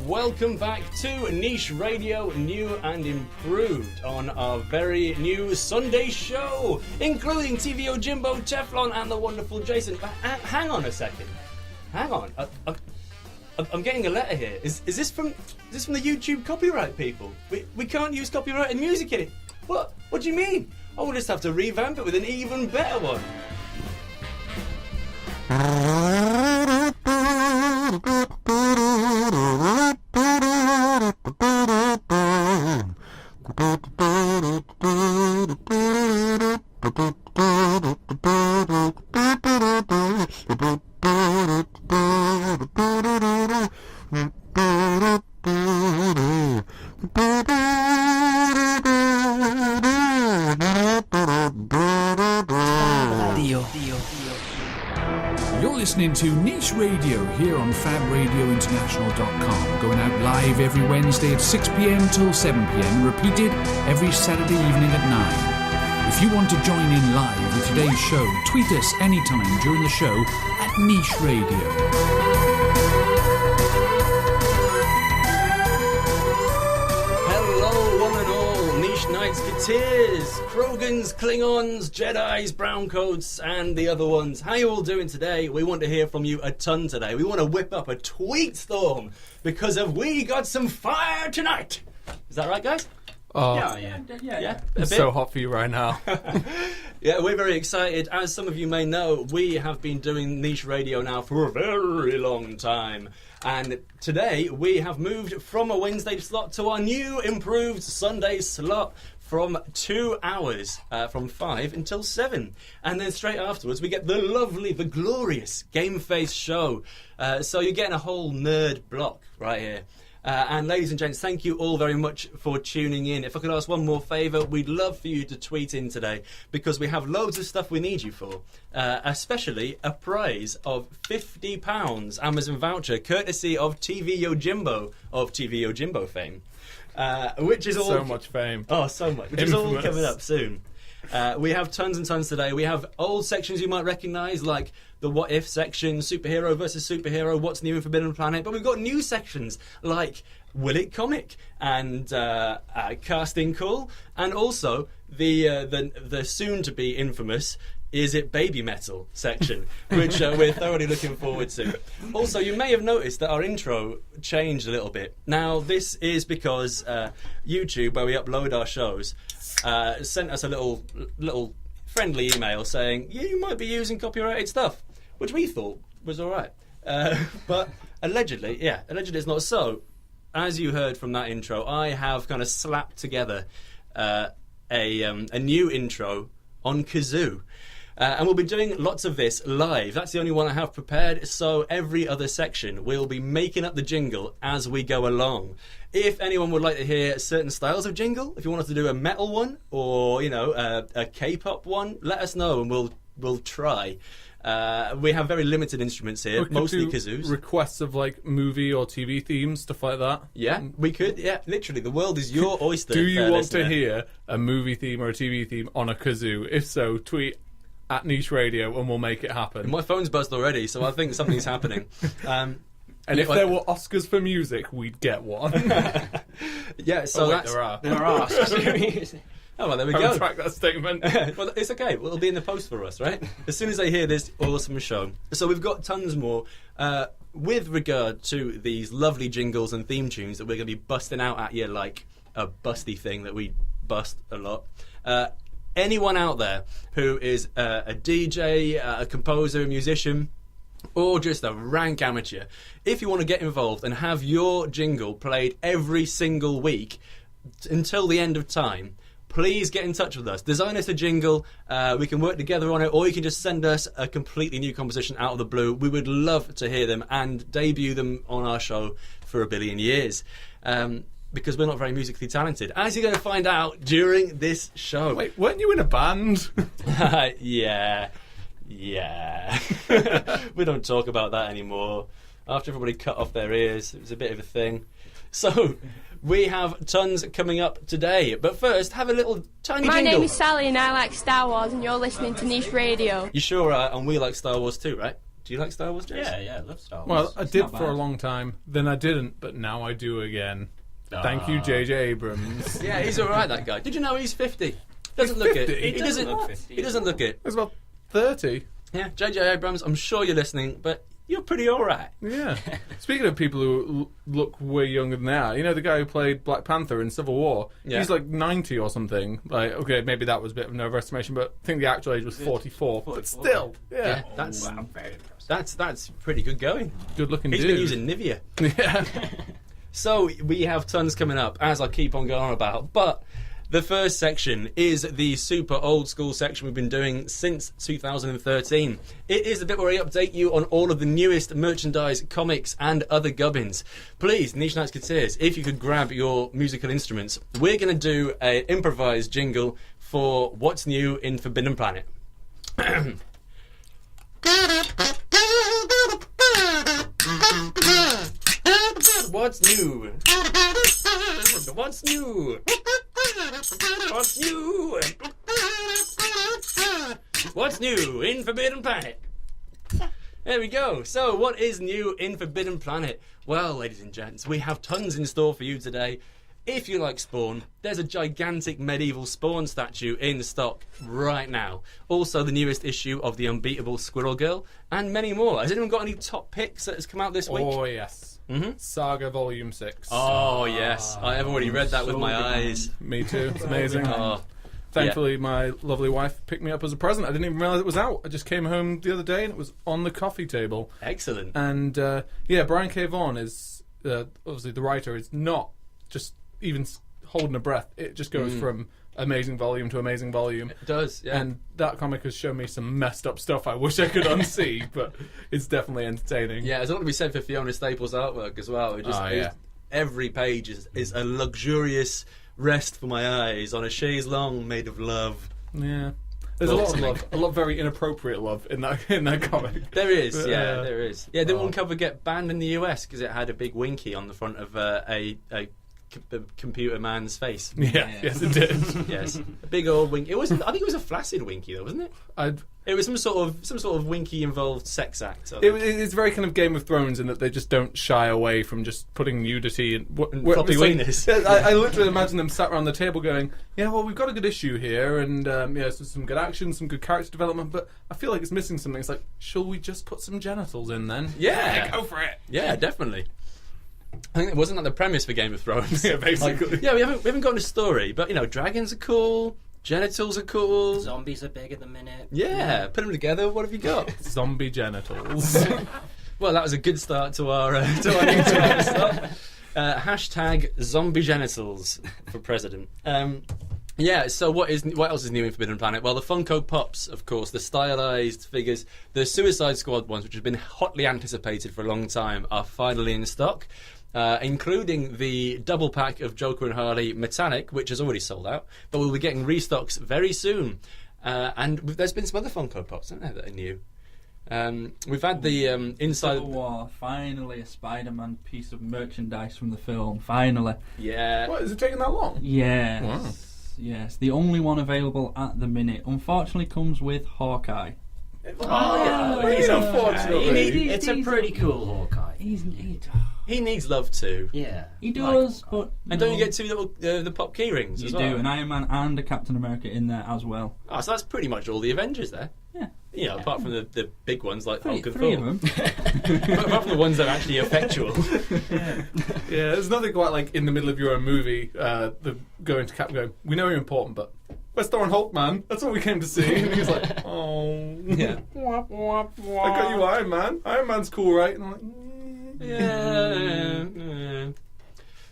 welcome back to Niche Radio, new and improved on our very new Sunday show, including TVO Jimbo, Teflon, and the wonderful Jason. But hang on a second. Hang on. I'm getting a letter here. Is this from the YouTube copyright people? We can't use copyrighted music in it. What do you mean? I will just have to revamp it with an even better one. You're listening to Niche Radio here on FabRadioInternational.com, going out live every Wednesday at 6 p.m. till 7 p.m, repeated every Saturday evening at 9. If you want to join in live with today's show, tweet us anytime during the show at Niche Radio. Knights, Kateers, Krogans, Klingons, Jedis, Browncoats, and the other ones. How you all doing today? We want to hear from you a ton today. We want to whip up a tweet storm because of We Got Some Fire Tonight. Is that right, guys? Oh, yeah. It's so hot for you right now. Yeah, we're very excited. As some of you may know, we have been doing Niche Radio now for a very long time. And today we have moved from a Wednesday slot to our new improved Sunday slot from 2 hours, from 5 until 7. And then straight afterwards we get the lovely, the glorious Game Face show. So you're getting a whole nerd block right here. And ladies and gents, thank you all very much for tuning in. If I could ask one more favour, we'd love for you to tweet in today because we have loads of stuff we need you for, especially a prize of £50 Amazon voucher courtesy of TV Yojimbo of TV Yojimbo fame, which is all so much fame. Oh, so much, which Infamous. is all coming up soon. We have tons and tons today. We have old sections you might recognise, like the What If section, Superhero versus Superhero, What's New in Forbidden Planet. But we've got new sections like Will It Comic and Casting Call, and also the soon-to-be infamous Is It Baby Metal section, which we're thoroughly looking forward to. Also, you may have noticed that our intro changed a little bit. Now, this is because YouTube, where we upload our shows, sent us a little friendly email saying you might be using copyrighted stuff, which we thought was all right. But allegedly it's not. So, as you heard from that intro, I have kind of slapped together a new intro on Kazoo. And we'll be doing lots of this live. That's the only one I have prepared, so every other section we'll be making up the jingle as we go along. If anyone would like to hear certain styles of jingle, if you want us to do a metal one or, a K-pop one, let us know and we'll try. We have very limited instruments here, mostly kazoos. Requests of like movie or TV themes, stuff like that. Yeah, we could. Yeah, literally, the world is your oyster. Do you want listener. to hear a movie theme or a TV theme on a kazoo? If so, tweet at Niche Radio and we'll make it happen. My phone's buzzed already, so I think something's happening. And if there were Oscars for music, we'd get one. Yeah, so there are Oscars for music. Oh, well, there we go. Retract that statement. Well, it's okay. It'll be in the post for us, right? As soon as they hear this awesome show. So we've got tons more. With regard to these lovely jingles and theme tunes that we're going to be busting out at you like a busty thing that we bust a lot. Anyone out there who is a DJ, a composer, a musician, or just a rank amateur, if you want to get involved and have your jingle played every single week until the end of time, please get in touch with us. Design us a jingle. We can work together on it, or you can just send us a completely new composition out of the blue. We would love to hear them and debut them on our show for a billion years. Because we're not very musically talented, as you're going to find out during this show. Wait, weren't you in a band? Yeah. We don't talk about that anymore. After everybody cut off their ears, it was a bit of a thing. So, we have tons coming up today. But first, have a little tiny jingle. My name is Sally and I like Star Wars and you're listening to Niche Radio. You sure are, and we like Star Wars too, right? Do you like Star Wars, James? Yeah, I love Star Wars. Well, I It's did not for a bad. long time, then I didn't, but now I do again. Thank you, J.J. Abrams. Yeah, he's all right, that guy. Did you know he's 50? Doesn't look 50? it. He doesn't look 50. He doesn't look it. It's about 30. Yeah, J.J. Abrams, I'm sure you're listening, but you're pretty all right. Yeah. Speaking of people who look way younger than they are, you know the guy who played Black Panther in Civil War? Yeah. He's like 90 or something. Like, okay, maybe that was a bit of an overestimation, but I think the actual age was 44. But still, Yeah, yeah. that's I'm very impressed. that's pretty good going. Good looking He's dude. been using Nivea. Yeah. So we have tons coming up, as I keep on going on about. But the first section is the super old school section we've been doing since 2013. It is the bit where I update you on all of the newest merchandise, comics, and other gubbins. Please, Niche Nights Coutiers, if you could grab your musical instruments, we're going to do an improvised jingle for what's new in Forbidden Planet. What's new? What's new? What's new? What's new in Forbidden Planet? There we go. So, what is new in Forbidden Planet? Well, ladies and gents, we have tons in store for you today. If you like Spawn, there's a gigantic medieval Spawn statue in stock right now. Also, the newest issue of The Unbeatable Squirrel Girl, and many more. Has anyone got any top picks that has come out this week? Oh, yes. Mhm. Saga Volume 6. Oh, yes. I have already read that with my eyes. Me too. It's amazing. Oh, Thankfully, my lovely wife picked me up as a present. I didn't even realise it was out. I just came home the other day and it was on the coffee table. excellent. And yeah, Brian K. Vaughan is obviously the writer. Is not just even holding a breath. It just goes from amazing volume to amazing volume. It does, yeah. And that comic has shown me some messed up stuff I wish I could unsee, but it's definitely entertaining. Yeah, there's a lot to be said for Fiona Staples' artwork as well. It just, Oh, yeah. every page is a luxurious rest for my eyes on a chaise longue made of love. Yeah. There's a lot of love, a lot of very inappropriate love in that comic. There is, But, yeah, there is. Yeah, didn't oh. one cover get banned in the US because it had a big winky on the front of a computer man's face? Yeah, yes, it did. Yes, a big old winky. It wasn't. I think it was a flaccid winky, though, wasn't it? It was some sort of winky involved sex act. It's very kind of Game of Thrones in that they just don't shy away from just putting nudity and floppy weenus. I literally imagine them sat around the table going, "Yeah, well, we've got a good issue here, and yeah, so some good action, some good character development, but I feel like it's missing something." It's like, shall we just put some genitals in then? Yeah. Go for it. Yeah, definitely. I think wasn't that the premise for Game of Thrones? Yeah, basically. Like, yeah, we haven't gotten a story, but dragons are cool, genitals are cool. Zombies are big at the minute. Yeah, put them together. What have you got? Zombie genitals. Well, that was a good start to our new episode. Hashtag zombie genitals for president. Yeah, so what else is new in Forbidden Planet? Well, the Funko Pops, of course, the stylized figures, the Suicide Squad ones, which have been hotly anticipated for a long time, are finally in stock, including the double pack of Joker and Harley Metallic, which has already sold out, but we'll be getting restocks very soon. And there's been some other Funko Pops, haven't there, that are new? We've had the inside. Civil War, finally a Spider-Man piece of merchandise from the film. Finally, Yeah. What, is it taking that long? yes, Wow. yes, the only one available at the minute. Unfortunately, comes with Hawkeye. Unfortunately. It's a pretty cool Hawkeye. He needs love too. Yeah. He does, but And don't you get two little the pop key rings You as do, well? an Iron Man and a Captain America in there as well. Oh, so that's pretty much all the Avengers there. Yeah, Apart from the big ones like Hulk and three of Thor. them. But apart from the ones that are actually effectual. Yeah, there's nothing quite like in the middle of your own movie, going to Cap going, we know you're important, but we're Thor and Hulk, man. That's what we came to see. And he's like, oh. Yeah. I got you Iron Man. Iron Man's cool, right? And I'm like, Yeah.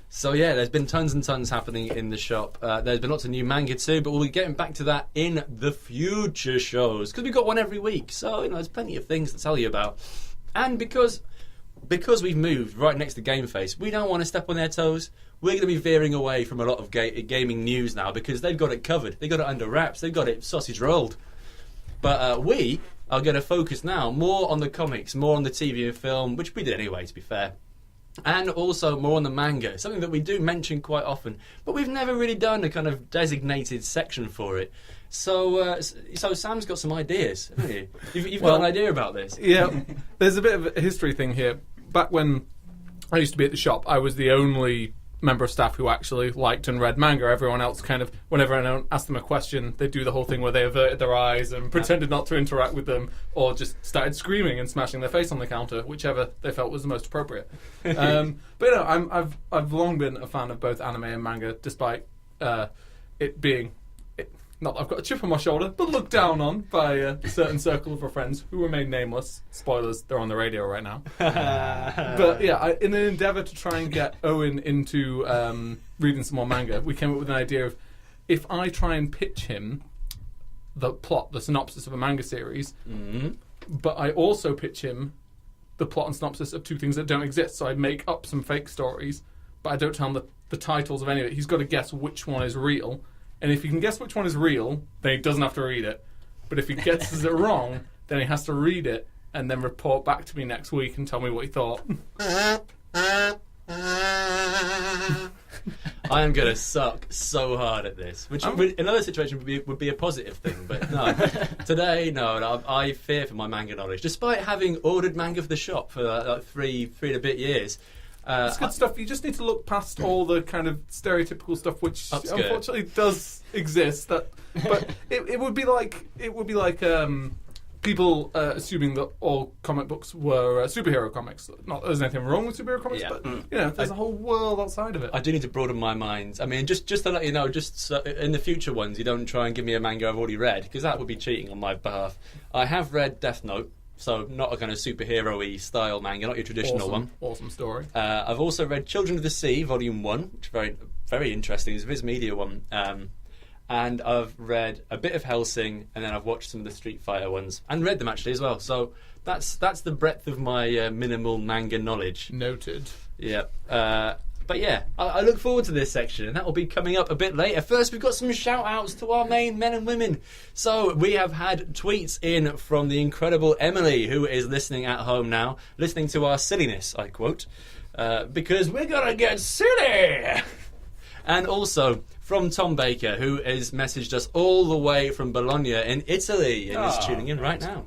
So yeah, there's been tons and tons happening in the shop. There's been lots of new manga too, but we'll be getting back to that in the future shows because we've got one every week. So there's plenty of things to tell you about. And because we've moved right next to Game Face, we don't want to step on their toes. We're going to be veering away from a lot of gaming news now because they've got it covered. They've got it under wraps. They've got it sausage rolled. But we are going to focus now more on the comics, more on the TV and film, which we did anyway, to be fair. and also more on the manga, something that we do mention quite often, but we've never really done a kind of designated section for it. So Sam's got some ideas, haven't you? You've got an idea about this. Yeah, there's a bit of a history thing here. Back when I used to be at the shop, I was the only member of staff who actually liked and read manga. Everyone else kind of, whenever anyone asked them a question, they'd do the whole thing where they averted their eyes and pretended not to interact with them, or just started screaming and smashing their face on the counter, whichever they felt was the most appropriate. But I've long been a fan of both anime and manga, despite it being not that I've got a chip on my shoulder, but looked down on by a certain circle of our friends who remain nameless. Spoilers, they're on the radio right now. But yeah, in an endeavour to try and get Owen into reading some more manga, we came up with an idea of, if I try and pitch him the plot, the synopsis of a manga series, but I also pitch him the plot and synopsis of two things that don't exist, so I make up some fake stories, but I don't tell him the titles of any of it. He's got to guess which one is real. And if he can guess which one is real, then he doesn't have to read it. But if he guesses it wrong, then he has to read it and then report back to me next week and tell me what he thought. I am going to suck so hard at this, which in another situation would be a positive thing, but no. Today, no, I fear for my manga knowledge. Despite having ordered manga for the shop for like three and a bit years, it's good stuff. You just need to look past all the kind of stereotypical stuff, which unfortunately does exist. But it would be like people assuming that all comic books were superhero comics. Not that there's anything wrong with superhero comics, but there's a whole world outside of it. I do need to broaden my mind. I mean, just to let you know, just so in the future ones, you don't try and give me a manga I've already read, because that would be cheating on my behalf. I have read Death Note. So not a kind of superhero-y style manga, not your traditional one. Awesome story. I've also read Children of the Sea, Volume 1, which is very, very interesting. It's a Viz Media one. And I've read a bit of Hellsing, and then I've watched some of the Street Fighter ones, and read them actually as well. So that's the breadth of my minimal manga knowledge. Noted. Yeah. But yeah, I look forward to this section, and that will be coming up a bit later. First, we've got some shout-outs to our main men and women. So we have had tweets in from the incredible Emily, who is listening at home now, listening to our silliness, I quote, because we're going to get silly! And also from Tom Baker, who has messaged us all the way from Bologna in Italy, and is tuning in right now.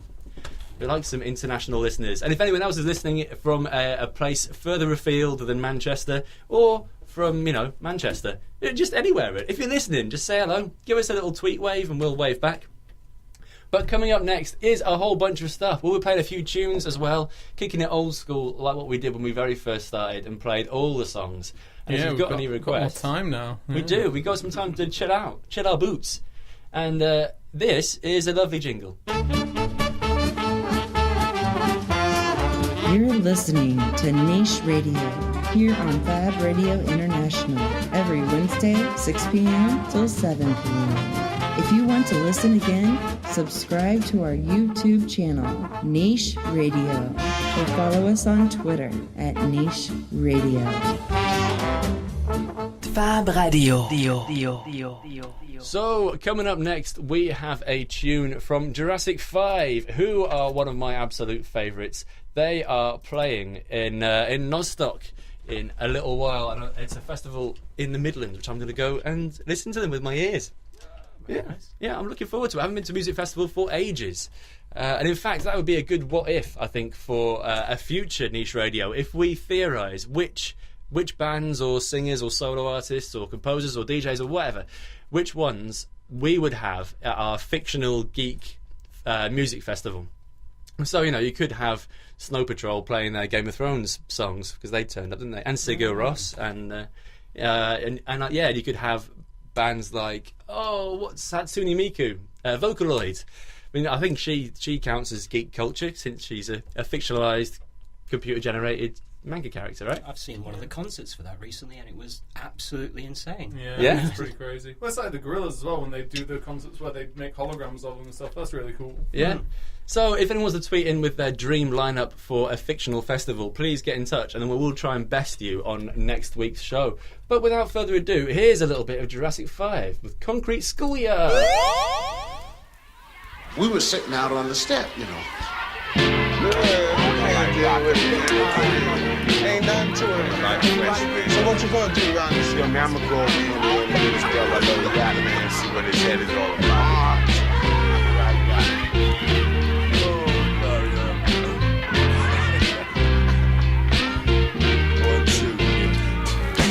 We like some international listeners. And if anyone else is listening from a place further afield than Manchester, or from, Manchester, just anywhere. If you're listening, just say hello. Give us a little tweet wave and we'll wave back. But coming up next is a whole bunch of stuff. We'll be playing a few tunes as well, kicking it old school like what we did when we very first started and played all the songs. And if you've got any requests... Got more time now. We do. We've got some time to chill our boots. And this is a lovely jingle. You're listening to Niche Radio here on Fab Radio International every Wednesday, 6 p.m. till 7 p.m. If you want to listen again, subscribe to our YouTube channel, Niche Radio, or follow us on Twitter at Niche Radio. Fab Radio. So, coming up next, we have a tune from Jurassic 5, who are one of my absolute favourites. They are playing in Nostock in a little while, and it's a festival in the Midlands, which I'm going to go and listen to them with my ears. Yeah, I'm looking forward to it. I haven't been to a music festival for ages. And in fact, that would be a good what if, I think, for a future Niche Radio, if we theorise which bands or singers or solo artists or composers or DJs or whatever, which ones we would have at our fictional geek music festival. So, you could have Snow Patrol playing their Game of Thrones songs, because they turned up, didn't they? And Sigur Rós, and you could have bands like, what's Hatsune Miku? Vocaloid. I mean, I think she counts as geek culture, since she's a fictionalised, computer-generated manga character, right? I've seen one of the concerts for that recently, and it was absolutely insane. Yeah? It's pretty crazy. Well, it's like the Gorillaz as well, when they do the concerts where they make holograms of them and stuff. That's really cool. Yeah. So if anyone wants to tweet in with their dream lineup for a fictional festival, please get in touch, and then we'll try and best you on next week's show. But without further ado, here's a little bit of Jurassic 5 with Concrete Schoolyard. We were sitting out on the step, deal with it. Ain't nothing to it. So what you gonna do around this? Yo, man, I'ma go over here and meet this brother. I know he got it, man, and see what his head is all about.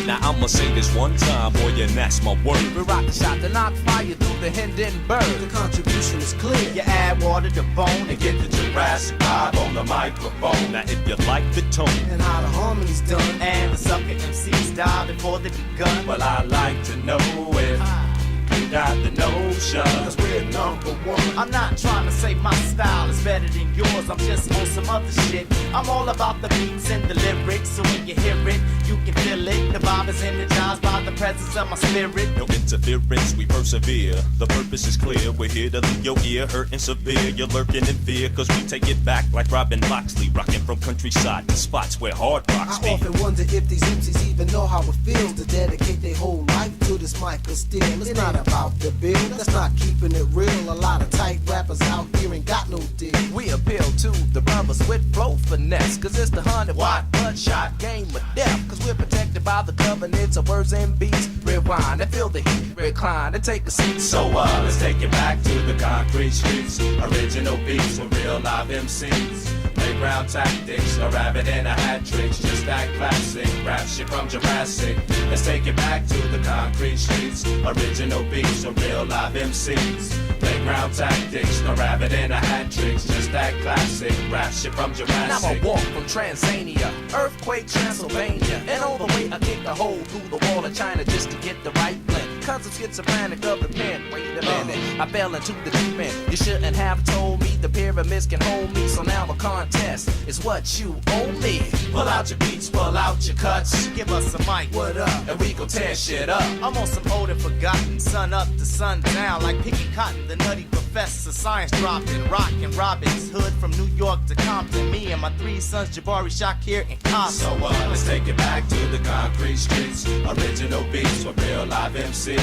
Now I'ma say this one time, boy, and that's my word. We rock the shot to knock fire through the Hindenburg. The contribution is clear. You add water to bone and get the Jurassic vibe on the microphone. Now if you like the tone and how the harmony's done, and the sucker MCs die before they begun, well, I like to know if you got the notion, cause we're number one. I'm not trying to say my style is better than yours, I'm just on some other shit. I'm all about the beats and the lyrics, so when you hear it, you can feel it. The vibe is energized by the presence of my spirit. No interference, we persevere. The purpose is clear, we're here to leave your ear hurting severe. You're lurking in fear, cause we take it back like Robin Loxley, rocking from countryside to spots where hard rocks be. I often wonder if these MCs even know how it feels to dedicate their whole life to this mic of steel. It's not about the bill, that's not keeping it real. A lot of tight rappers out here ain't got no deal. We appeal to the brothers with flow finesse, cause it's the 100-watt bloodshot game of death. Cause we're protected by the covenants of words and beats. Rewind and feel the heat, recline and take a seat. So let's take it back to the concrete streets. Original beats with real live MCs. Playground tactics, a rabbit and a hat tricks. Just that classic rap shit from Jurassic. Let's take it back to the concrete streets. Original beats with real live MCs. Playground tactics, a rabbit and a hat tricks. Just that classic rap shit from Jurassic. Now I walk from Tanzania, earthquake Transylvania, and all the way I kick a hole through the wall of China just to get the right blend. Cause I'm schizophrenic of the pen. Wait a minute, I fell into the deep end. You shouldn't have told me the pyramids can hold me. So now a contest is what you owe me. Pull out your beats, pull out your cuts. Give us a mic, what up? And we gon' tear shit up. I'm on some old and forgotten, sun up to sun down. Like picking cotton, the nutty professor, science dropping, rockin' Robin's Hood from New York to Compton. Me and my three sons, Jabari, Shakir, and Kazoo. So let's take it back to the concrete streets. Original beats with real live MCs.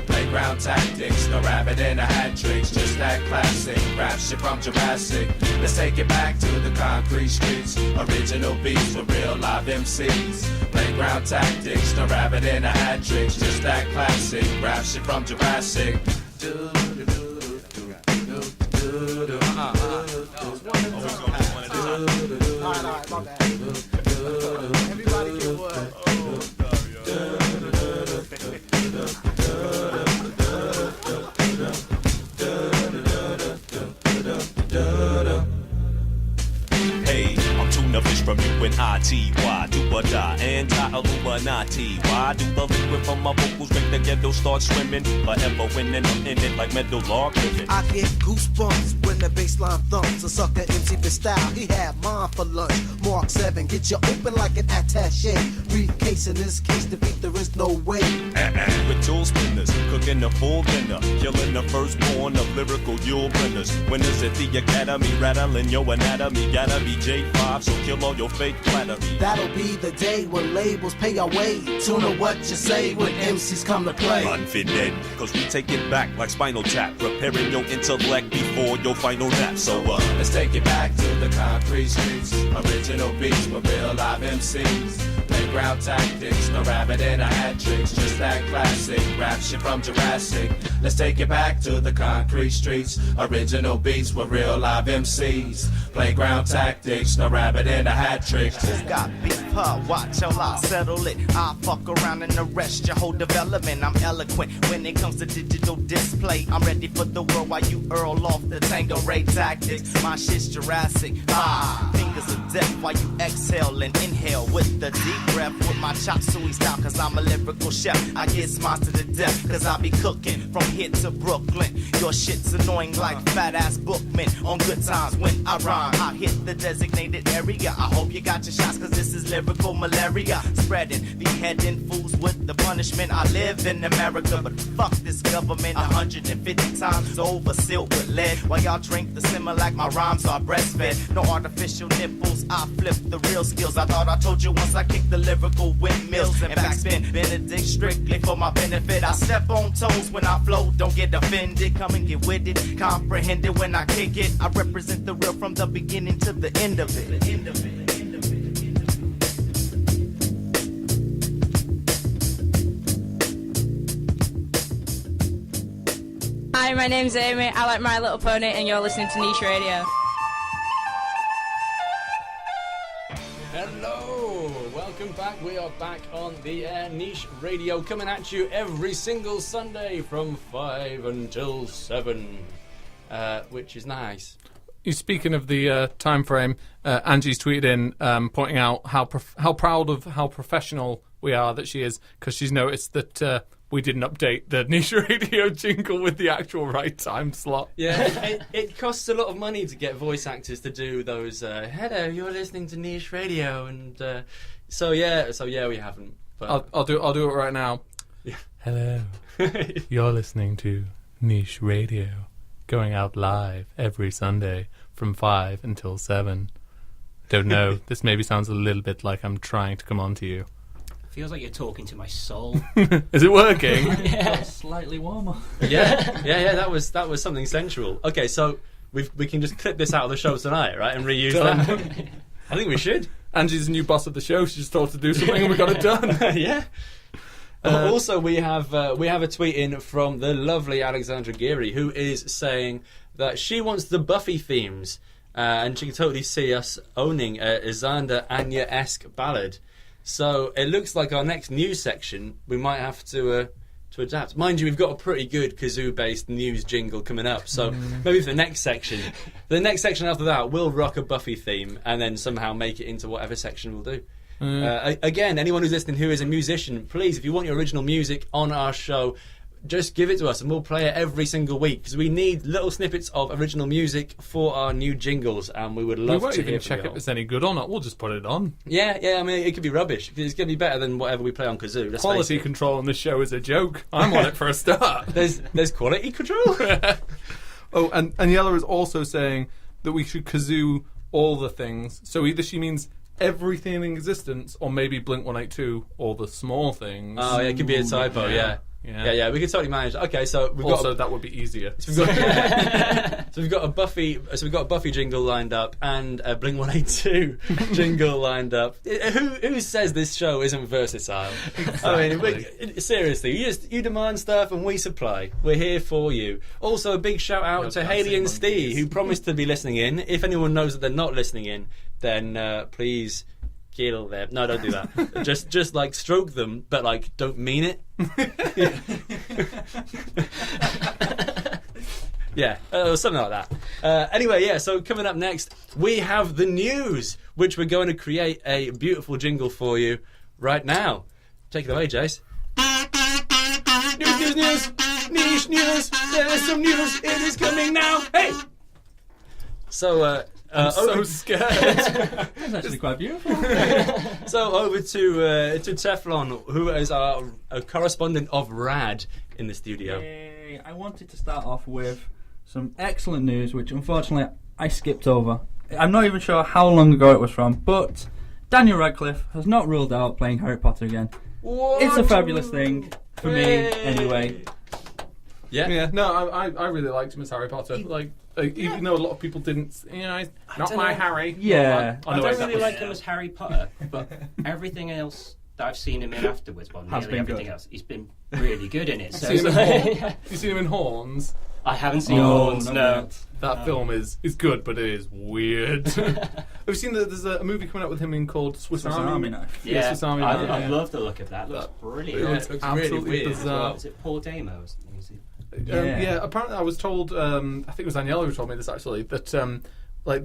Playground tactics, no rabbit and a hat tricks. Just that classic rap shit from Jurassic. Let's take it back to the concrete streets. Original beats with real live MCs. Playground tactics, no rabbit and a hat tricks. Just that classic rap shit from Jurassic. Everybody get what? Hey, I'm tuna fish from UNITY. Do or die, anti-Illuminati. Why do the liquid from my vocals make the ghetto start swimming? Forever winning, I'm in it like metal log living. I get goosebumps when the bassline thumps. A sucker MC for style, he had mine for lunch. Mark 7, get you open like an attaché. Briefcase in this case, to beat there is no way. With tool spinners, cooking a full dinner, killing the firstborn of lyrical Yule winners. Winners at the academy, rattling your anatomy. Gotta be J5, so kill all your fake flattery. That'll be the day when labels pay our way. Tune to what you say when MCs come to play. Unfitted, cause we take it back like Spinal Tap, preparing your intellect before your final nap. So let's take it back to the concrete streets. Original beats with real live MCs. Playground tactics, no rabbit and a hat tricks. Just that classic rap shit from Jurassic. Let's take it back to the concrete streets. Original beats with real live MCs. Playground tactics, no rabbit and a hat tricks. Just got beef, huh? Watch till I settle it. I'll fuck around and arrest your whole development. I'm eloquent when it comes to digital display. I'm ready for the world while you earl off the Tango Ray tactics. My shit's Jurassic. Fingers of death while you exhale and inhale with the deep breath with my chop suey style. Cause I'm a lyrical chef. I get smiles to the death. Cause I be cooking from here to Brooklyn. Your shit's annoying like fat ass bookmen on good times when I rhyme. I hit the designated area. I hope you got your shots cause this is lyrical malaria. Spreading, beheading fools with the punishment. I live in America but fuck this government. 150 times over, sealed with lead. While y'all drink the simmer like my rhymes are breastfed. No artificial nipples, I flip the real skills. I thought I told you once I kicked the lyrical windmills and backspin. Benedict strictly for my benefit. I step on toes when I flow, don't get offended. Come and get with it, comprehend it when I kick it. I represent the real from the beginning to the end of it. Hi, my name's Amy. I like My Little Pony, and you're listening to Niche Radio. Hello, welcome back. We are back on the air. Niche Radio coming at you every single Sunday from 5 until 7, which is nice. Speaking of the time frame, Angie's tweeted in pointing out how proud of how professional we are that she is, because she's noticed that we didn't update the Niche Radio jingle with the actual right time slot. Yeah, it costs a lot of money to get voice actors to do those. Hello, you're listening to Niche Radio, and so yeah, we haven't. But I'll do it right now. Yeah. Hello, you're listening to Niche Radio, going out live every Sunday from 5 until 7. Don't know. This maybe sounds a little bit like I'm trying to come on to you. Feels like you're talking to my soul. Is it working? Yeah. Slightly warmer. Yeah. That was something sensual. Okay, so we can just clip this out of the show tonight, right, and reuse that. I think we should. Angie's the new boss of the show. She just thought to do something, and we got it done. Yeah. Also, we have a tweet in from the lovely Alexandra Geary, who is saying that she wants the Buffy themes, and she can totally see us owning a Xander Anya-esque ballad. So it looks like our next news section we might have to adapt. Mind you, we've got a pretty good Kazoo-based news jingle coming up. So maybe for the next section after that, we'll rock a Buffy theme and then somehow make it into whatever section we'll do. Again, anyone who's listening who is a musician, please, if you want your original music on our show, just give it to us and we'll play it every single week, because we need little snippets of original music for our new jingles, and we would love to hear from you. We won't even check if it's any good or not. We'll just put it on. Yeah, I mean, it could be rubbish. It's going to be better than whatever we play on Kazoo. Quality control on this show is a joke. I'm on it for a start. There's quality control? Oh, and Yella is also saying that we should Kazoo all the things. So either she means everything in existence, or maybe Blink-182, all the small things. Oh, yeah, it could be a typo, yeah. Yeah, we could totally manage that. Okay, so we've got that would be easier. So we've got a Buffy jingle lined up and a Blink-182 jingle lined up. Who says this show isn't versatile? Exactly. I mean, seriously, you demand stuff and we supply. We're here for you. Also, a big shout out to Hayley and Steve, who promised to be listening in. If anyone knows that they're not listening in, then please kill them. No, don't do that. just like stroke them, but like don't mean it. Yeah, something like that. Anyway, yeah, so coming up next, we have the news, which we're going to create a beautiful jingle for you right now. Take it away, Jace. News, niche news, there's some news, it is coming now. Hey! So, I'm so scared. It's actually quite beautiful. So over to Teflon, who is our correspondent of RAD in the studio. Yay. I wanted to start off with some excellent news, which unfortunately I skipped over. I'm not even sure how long ago it was from, but Daniel Radcliffe has not ruled out playing Harry Potter again. What? It's a fabulous thing, for me, anyway. Yeah. No, I really liked him as Harry Potter. Even though a lot of people didn't, not my Harry. Yeah. I don't really like him as Harry Potter, but everything else that I've seen him in afterwards, nearly everything else, he's been really good in it. So You seen him in Horns? I haven't seen Horns, no. That film is good, but it is weird. Have you seen that there's a movie coming out with him in called Swiss Army Knife? Yeah, Swiss Army Knife. Knife. I love the look of that. It looks brilliant. It looks absolutely really weird bizarre. Is it Paul Damos? Yeah, apparently I was told, I think it was Daniela who told me this actually, that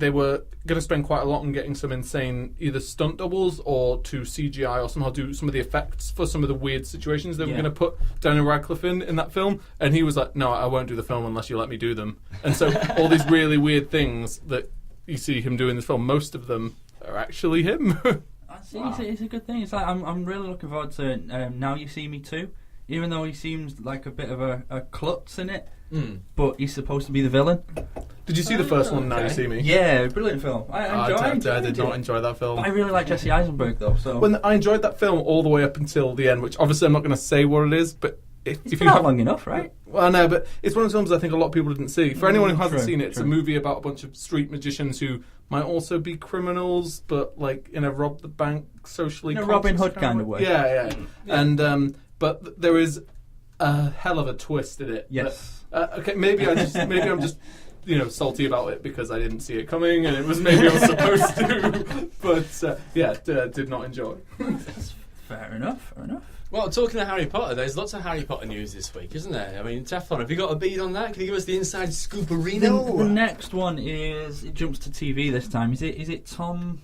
they were going to spend quite a lot on getting some insane either stunt doubles or to CGI or somehow do some of the effects for some of the weird situations they were going to put Daniel Radcliffe in that film, and he was like, no, I won't do the film unless you let me do them. And so all these really weird things that you see him do in this film, most of them are actually him. It's a good thing. It's like I'm really looking forward to Now You See Me Too. Even though he seems like a bit of a klutz in it, but he's supposed to be the villain. Did you see the first one, Now You See Me? Yeah, brilliant film. I did not enjoy that film. But I really like Jesse Eisenberg, though. So I enjoyed that film all the way up until the end, which obviously I'm not going to say what it is, but if you have long enough, right? Well, no, but it's one of those films I think a lot of people didn't see. For anyone who hasn't seen it, it's a movie about a bunch of street magicians who might also be criminals, but like in a rob the bank socially, in a Robin Hood kind of way. Yeah. And but there is a hell of a twist in it. Yes. Okay, maybe I'm just salty about it because I didn't see it coming, and it was maybe I was supposed to. But did not enjoy. That's fair enough. Well, talking of Harry Potter, there's lots of Harry Potter news this week, isn't there? I mean, Teflon, have you got a bead on that? Can you give us the inside scooperino? The next one is, it jumps to TV this time. Is it Tom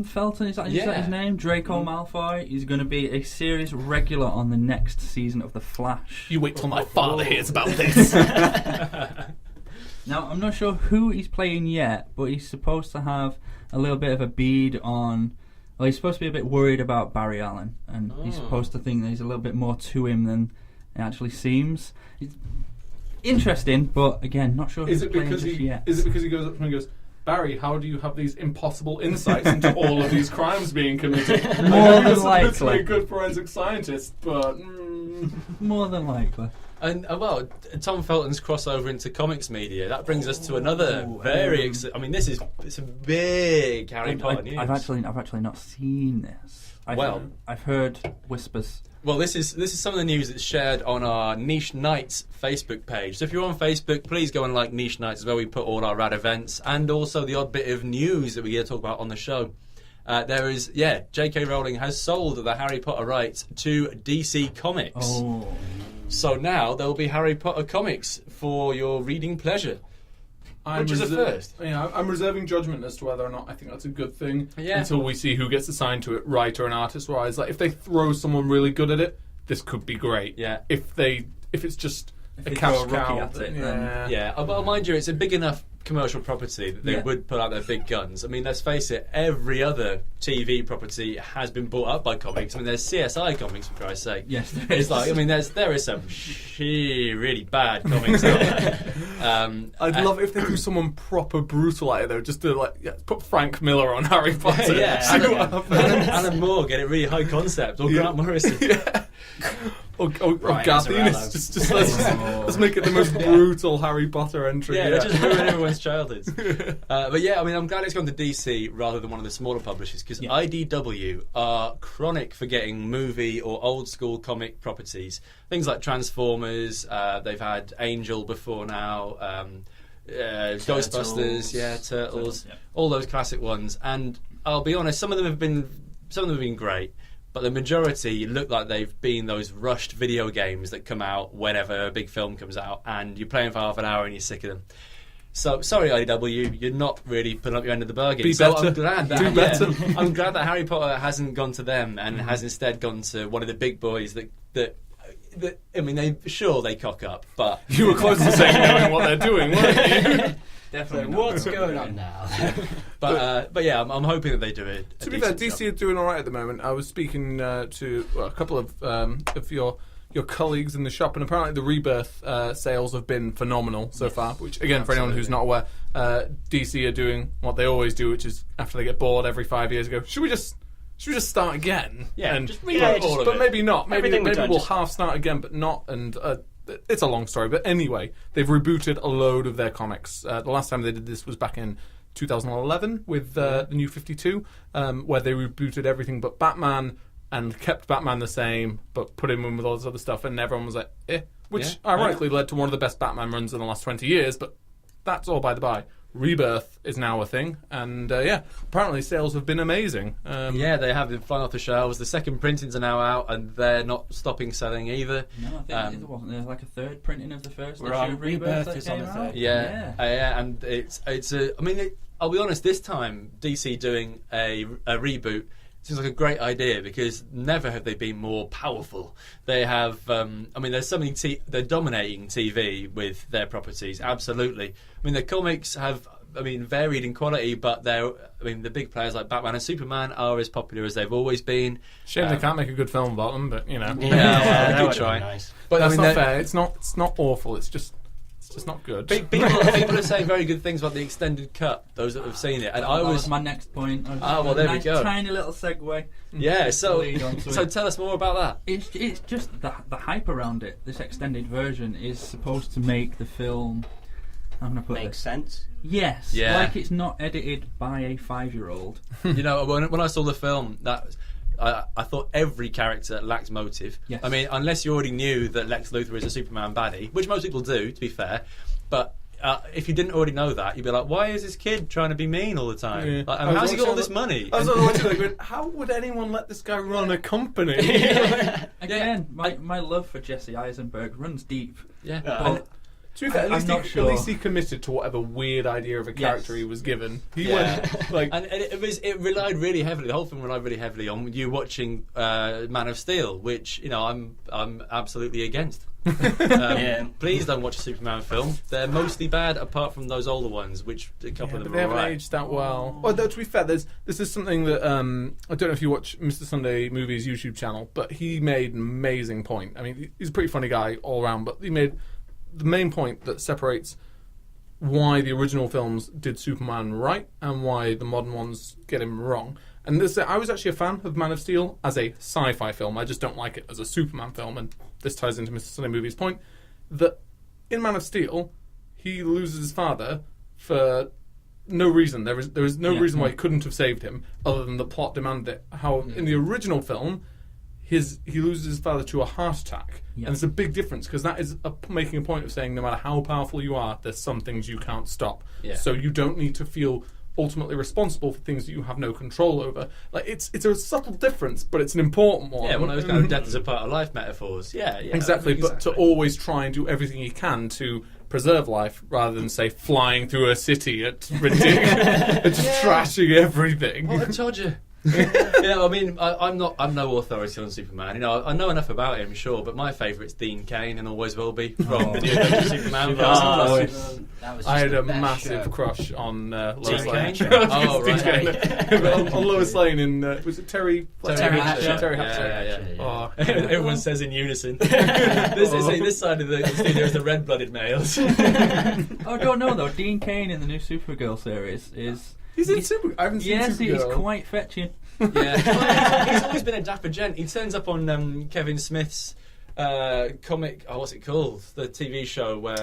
Felton? Is that his name? Draco Malfoy is going to be a series regular on the next season of The Flash. You wait till my father hears about this. Now, I'm not sure who he's playing yet, but he's supposed to have a little bit of a bead on... Well, he's supposed to be a bit worried about Barry Allen, and he's supposed to think that there's a little bit more to him than it actually seems. It's interesting, but again, not sure who's playing just yet. Is it because he goes up to him and goes, Barry, how do you have these impossible insights into all of these crimes being committed? More than supposed to be likely. a good forensic scientist, but... More than likely. And Tom Felton's crossover into comics media, that brings us to another very I mean, it's a big Harry Potter news. I've actually not seen this. I've heard whispers. Well, this is some of the news that's shared on our Niche Nights Facebook page. So if you're on Facebook, please go and like Niche Nights, where we put all our rad events and also the odd bit of news that we get to talk about on the show. There is, J.K. Rowling has sold the Harry Potter rights to DC Comics. Oh. So now there will be Harry Potter comics for your reading pleasure. Which is a first. Yeah, I'm reserving judgment as to whether or not I think that's a good thing Yeah. until we see who gets assigned to it, writer and artist-wise. Like, if they throw someone really good at it, this could be great. Yeah. If it's just a they cash throw a rookie cow, at it, yeah. Yeah, well, mind you, it's a big enough commercial property that they would put out their big guns. I mean, let's face it, every other TV property has been bought up by comics. I mean, there's CSI comics, for Christ's sake. Yes, there it's is. like, I mean, there is some really bad comics out there. I'd love it if they do someone proper brutal at it, though. Just to put Frank Miller on Harry Potter. See what happens. Alan Moore, get it really high concept, or Grant Morrison. Or Garth Ennis. Just let's make it the most brutal Harry Potter entry. Yeah, just ruin everyone's childhoods. But yeah, I mean, I'm glad it's gone to DC rather than one of the smaller publishers, because IDW are chronic for getting movie or old school comic properties. Things like Transformers, they've had Angel before now, Ghostbusters, Turtles, all those classic ones. And I'll be honest, some of them have been great. But the majority look like they've been those rushed video games that come out whenever a big film comes out, and you're playing for half an hour and you're sick of them. So, sorry, IDW, you're not really putting up your end of the bargain. Be so better. I'm glad that, Do better. I'm glad that Harry Potter hasn't gone to them and has instead gone to one of the big boys that I mean, they cock up, but... You were close to saying knowing what they're doing, weren't you? Definitely. What's going on now? But yeah, I'm hoping that they do it. To be fair, DC are doing all right at the moment. I was speaking to a couple of your colleagues in the shop, and apparently the Rebirth sales have been phenomenal so far. Which, again, for anyone who's not aware, DC are doing what they always do, which is after they get bored every 5 years, go, should we just start again? Yeah, and just rewrite all of but it. maybe not. Maybe Everything we've done, we'll just- half start again, but not. And it's a long story, but anyway, they've rebooted a load of their comics. The last time they did this was back in 2011 with the New 52, where they rebooted everything but Batman and kept Batman the same, but put him in with all this other stuff, and everyone was like, which ironically led to one of the best Batman runs in the last 20 years, but that's all by the by. Rebirth is now a thing, and apparently sales have been amazing. Yeah, they have been flying off the shelves. The second printings are now out, and they're not stopping selling either. No, I think there wasn't there like a third printing of the first We're issue on of Rebirth that Rebirth is on came the out? third. Yeah, and it's a. I mean, I'll be honest. This time, DC doing a reboot seems like a great idea, because never have they been more powerful. They have. I mean, there's so many. They're dominating TV with their properties. Absolutely. I mean, the comics have. I mean, varied in quality, but the big players like Batman and Superman are as popular as they've always been. Shame they can't make a good film about them, but you know. Yeah, that they would could be try. nice. But That's I mean, not fair. It's not awful. It's just not good. people are saying very good things about the extended cut. Those that have seen it, and That was my next point. well, there we go. Tiny little segue. Yeah, so Lead on to it. tell us more about that. It's just the hype around it. This extended version is supposed to make the film. I'm going to put Makes this. sense. Yes, Yeah. like it's not edited by a 5-year-old. You know, when I saw the film, I thought every character lacked motive. Yes. I mean, unless you already knew that Lex Luthor is a Superman baddie, which most people do, to be fair. But if you didn't already know that, you'd be like, why is this kid trying to be mean all the time? Yeah. Like, and how's he got all this money? I was watching, like, how would anyone let this guy run a company? Again, my love for Jesse Eisenberg runs deep. Yeah. But To be fair, I'm not sure. At least he committed to whatever weird idea of a character he was given. He Yeah. went like, And it relied really heavily. The whole thing relied really heavily on you watching Man of Steel, which I'm absolutely against. Please don't watch a Superman film. They're mostly bad, apart from those older ones, which a couple of them they are haven't alright. aged that well. Although to be fair, this is something that I don't know if you watch Mr. Sunday Movies YouTube channel, but he made an amazing point. I mean, he's a pretty funny guy all around, but he made the main point that separates why the original films did Superman right and why the modern ones get him wrong. And I was actually a fan of Man of Steel as a sci-fi film. I just don't like it as a Superman film. And this ties into Mr. Sunday Movie's point that in Man of Steel, he loses his father for no reason. There is no reason why he couldn't have saved him other than the plot demanded it. How in the original film, he loses his father to a heart attack. Yeah. And it's a big difference because that is making a point of saying no matter how powerful you are, there's some things you can't stop. Yeah. So you don't need to feel ultimately responsible for things that you have no control over. Like it's a subtle difference, but it's an important one. Yeah, one of those kind of death is a part of life metaphors. Yeah, exactly. But to always try and do everything you can to preserve life, rather than say flying through a city at ridiculous, just trashing everything. What a Todger. Yeah, I mean, I'm no authority on Superman. You know, I know enough about him, sure, but my favourite's Dean Cain and always will be from the New Adventures of Superman. That was I had just a the best massive show. crush on Lois Dean Lane. Cain? Oh, right. on Lois Lane in was it Terry Hatcher. Terry Yeah, Hatcher. yeah. Oh, Everyone says in unison. This side of the studio is the red-blooded males. I don't know though. Dean Cain in the new Supergirl series is. He's in Super. I haven't seen Yes, he's Supergirl. quite fetching. Yeah, he's always been a dapper gent. He turns up on Kevin Smith's comic. Oh, what's it called? The TV show where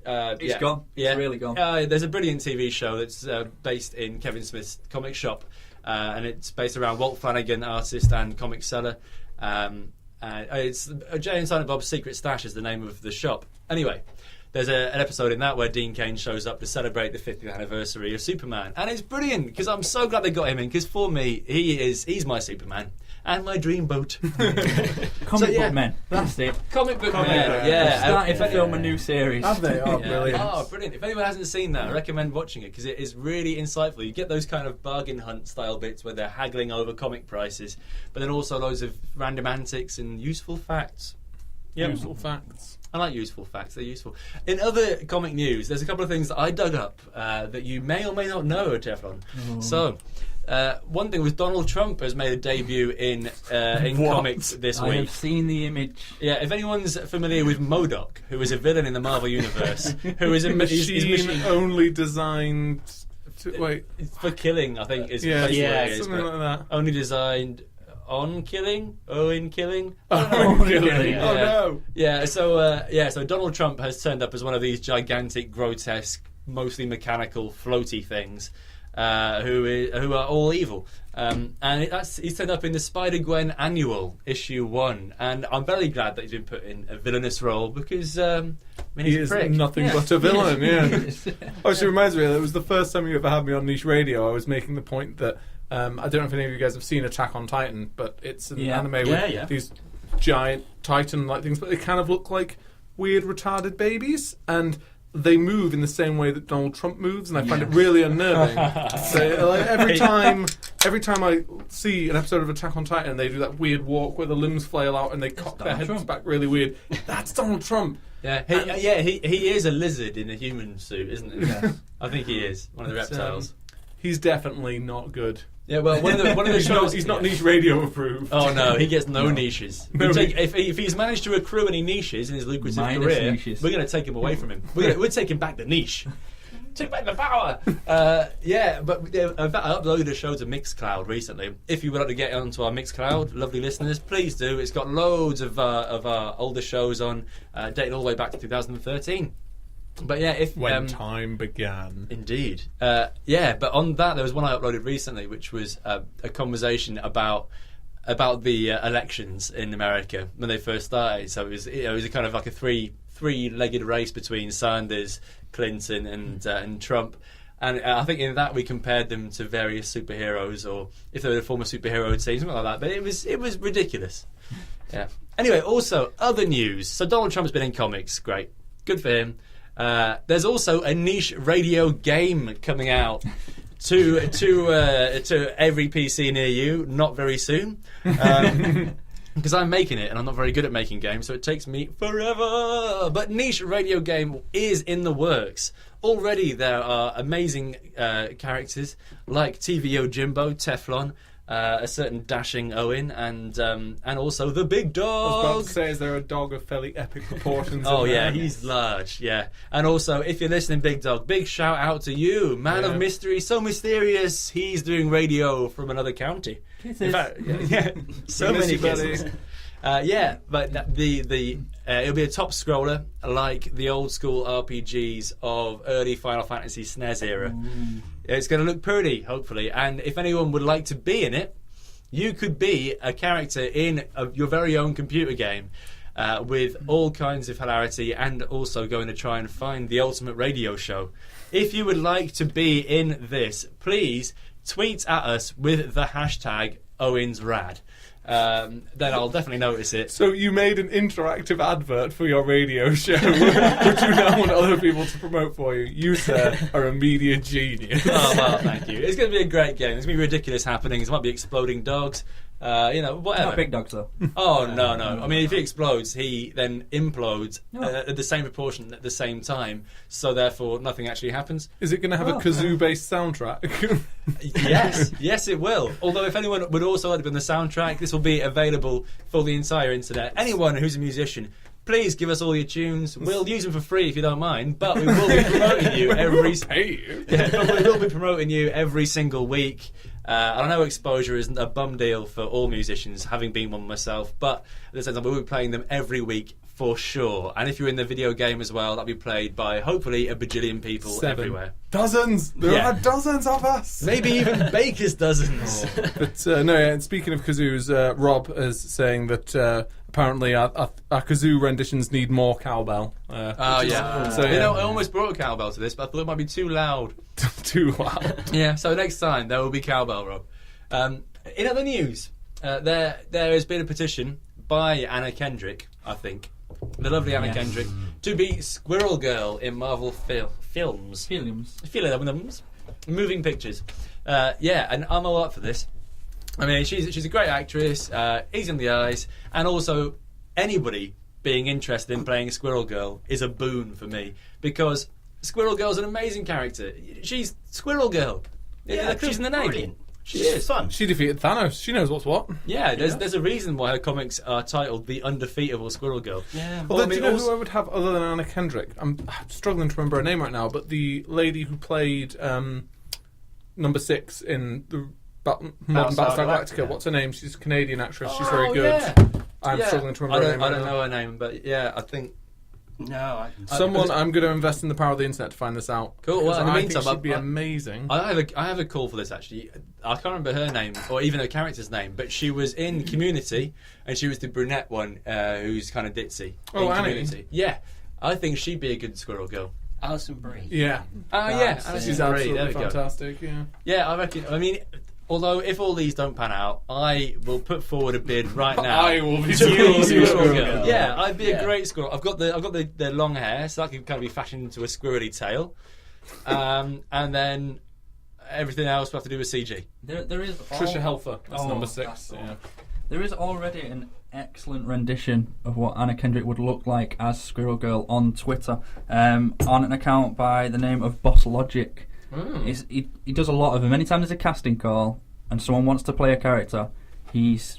It's gone. Yeah, It's really gone. There's a brilliant TV show that's based in Kevin Smith's comic shop, and it's based around Walt Flanagan, artist and comic seller. It's Jay and Silent Bob's Secret Stash is the name of the shop. Anyway. There's an episode in that where Dean Cain shows up to celebrate the 50th anniversary of Superman, and it's brilliant because I'm so glad they got him in. Because for me, he's my Superman and my dreamboat. Comic book men. That's it. Comic book Comic man. book. Yeah, Starting to film a new series. Have they? Oh, brilliant. Oh, brilliant. If anyone hasn't seen that, I recommend watching it because it is really insightful. You get those kind of bargain hunt style bits where they're haggling over comic prices, but then also loads of random antics and useful facts. Yep. Useful facts. I like useful facts, they're useful. In other comic news, there's a couple of things that I dug up that you may or may not know, Teflon. So, one thing was Donald Trump has made a debut in comics this I week. have seen the image. Yeah, if anyone's familiar with MODOK, who is a villain in the Marvel Universe, who is a machine only designed to, for killing, I think is yeah, basically what it is, something but like that. only designed on killing, in killing. Oh, killing. Oh no! Yeah, so Donald Trump has turned up as one of these gigantic, grotesque, mostly mechanical, floaty things, who are all evil. And he's turned up in the Spider-Gwen Annual, issue 1, and I'm very glad that he's been put in a villainous role because he is nothing but a villain. Yeah. Actually, reminds me, it was the first time you ever had me on Niche Radio. I was making the point that. I don't know if any of you guys have seen Attack on Titan, but it's an anime with these giant Titan-like things, but they kind of look like weird, retarded babies, and they move in the same way that Donald Trump moves, and I find it really unnerving. So, like, every time I see an episode of Attack on Titan, they do that weird walk where the limbs flail out and they cock their heads back really weird. That's Donald Trump. Yeah, he is a lizard in a human suit, isn't he? Yeah. I think he is one of the reptiles. He's definitely not good. Yeah, well, one of the shows... He's not Niche Radio approved. Oh, no, he gets no niches. If he's managed to accrue any niches in his lucrative career, we're going to take him away from him. We're taking back the niche. Take back the power! But in fact, I uploaded a show to Mixcloud recently. If you would like to get onto our Mixcloud, lovely listeners, please do. It's got loads of our older shows on, dating all the way back to 2013. But yeah, when time began, indeed. But on that there was one I uploaded recently, which was a conversation about about the elections in America when they first started. So it was a kind of like a three-legged race between Sanders, Clinton, and Trump. And I think in that we compared them to various superheroes, or if they were a former superhero team, something like that. But it was ridiculous. Yeah. Anyway, also other news. So Donald Trump's been in comics. Great, good for him. There's also a niche radio game coming out to every PC near you. Not very soon. Because I'm making it, and I'm not very good at making games, so it takes me forever. But niche radio game is in the works. Already there are amazing characters like TVO Jimbo, Teflon, a certain dashing Owen, and also the big dog. I was about to say, is there a dog of fairly epic proportions? Oh yeah, he's large. Yeah, and also if you're listening, Big Dog, big shout out to you, man of mystery, so mysterious. He's doing radio from another county. In fact, yeah, so many kisses. But it'll be a top scroller like the old school RPGs of early Final Fantasy SNES era. It's going to look pretty, hopefully. And if anyone would like to be in it, you could be a character in your very own computer game with all kinds of hilarity, and also going to try and find the ultimate radio show. If you would like to be in this, please tweet at us with the hashtag OwensRad. Then I'll definitely notice it. So you made an interactive advert for your radio show, which you now want other people to promote for you. You, sir, are a media genius. Oh, well, thank you. It's going to be a great game. There's going to be ridiculous happenings. There might be exploding dogs. Whatever. Not big dogs, though. Oh, no. I mean, if he explodes, he then implodes at the same proportion at the same time, so therefore nothing actually happens. Is it going to have a Kazoo-based soundtrack? Yes, it will. Although if anyone would also like to be on the soundtrack, this will be available for the entire internet. Anyone who's a musician, please give us all your tunes. We'll use them for free if you don't mind, but we will be promoting you every... but we will be promoting you every single week. I know exposure isn't a bum deal for all musicians, having been one myself, but at the same time, we'll be playing them every week for sure. And if you're in the video game as well, that'll be played by hopefully a bajillion people everywhere. Dozens! There are dozens of us! Maybe even Baker's dozens. But speaking of kazoos, Rob is saying that apparently our kazoo renditions need more cowbell. So I almost brought a cowbell to this, but I thought it might be too loud. Too loud. Yeah, so next time there will be cowbell, Rob. In other news, there has been a petition by Anna Kendrick, I think, the lovely Anna Kendrick, to be Squirrel Girl in Marvel films. Moving pictures. And I'm all up for this. I mean, she's a great actress, easy on the eyes, and also anybody being interested in playing Squirrel Girl is a boon for me, because Squirrel Girl's an amazing character. She's Squirrel Girl. Yeah, she's in the name. Brilliant. She's fun. She defeated Thanos. She knows what's what. Yeah, there's a reason why her comics are titled The Undefeatable Squirrel Girl. Yeah. Although, do you know who I would have other than Anna Kendrick? I'm struggling to remember her name right now, but the lady who played number 6 in the Modern Battlestar Galactica. What's her name? She's a Canadian actress. She's very good. Yeah. I'm struggling to remember her name. I don't know her name, but yeah, I think... No, I'm going to invest in the power of the internet to find this out. Cool. Well, in the meantime, she'd be amazing. I have a call for this actually. I can't remember her name or even her character's name, but she was in Community, and she was the brunette one who's kind of ditzy. Oh, Annie. Community. Yeah, I think she'd be a good Squirrel Girl. Alison Brie. Yeah. She's absolutely fantastic. Yeah, I reckon. I mean, although if all these don't pan out, I will put forward a bid right now. I will be Squirrel Girl. Yeah, I'd be a great squirrel. I've got the long hair, so that can kind of be fashioned into a squirrely tail, and then everything else we have to do with CG. There is Trisha Helfer. That's number 6. Yeah. There is already an excellent rendition of what Anna Kendrick would look like as Squirrel Girl on Twitter, on an account by the name of Boss Logic. He does a lot of them. Anytime there's a casting call and someone wants to play a character, he's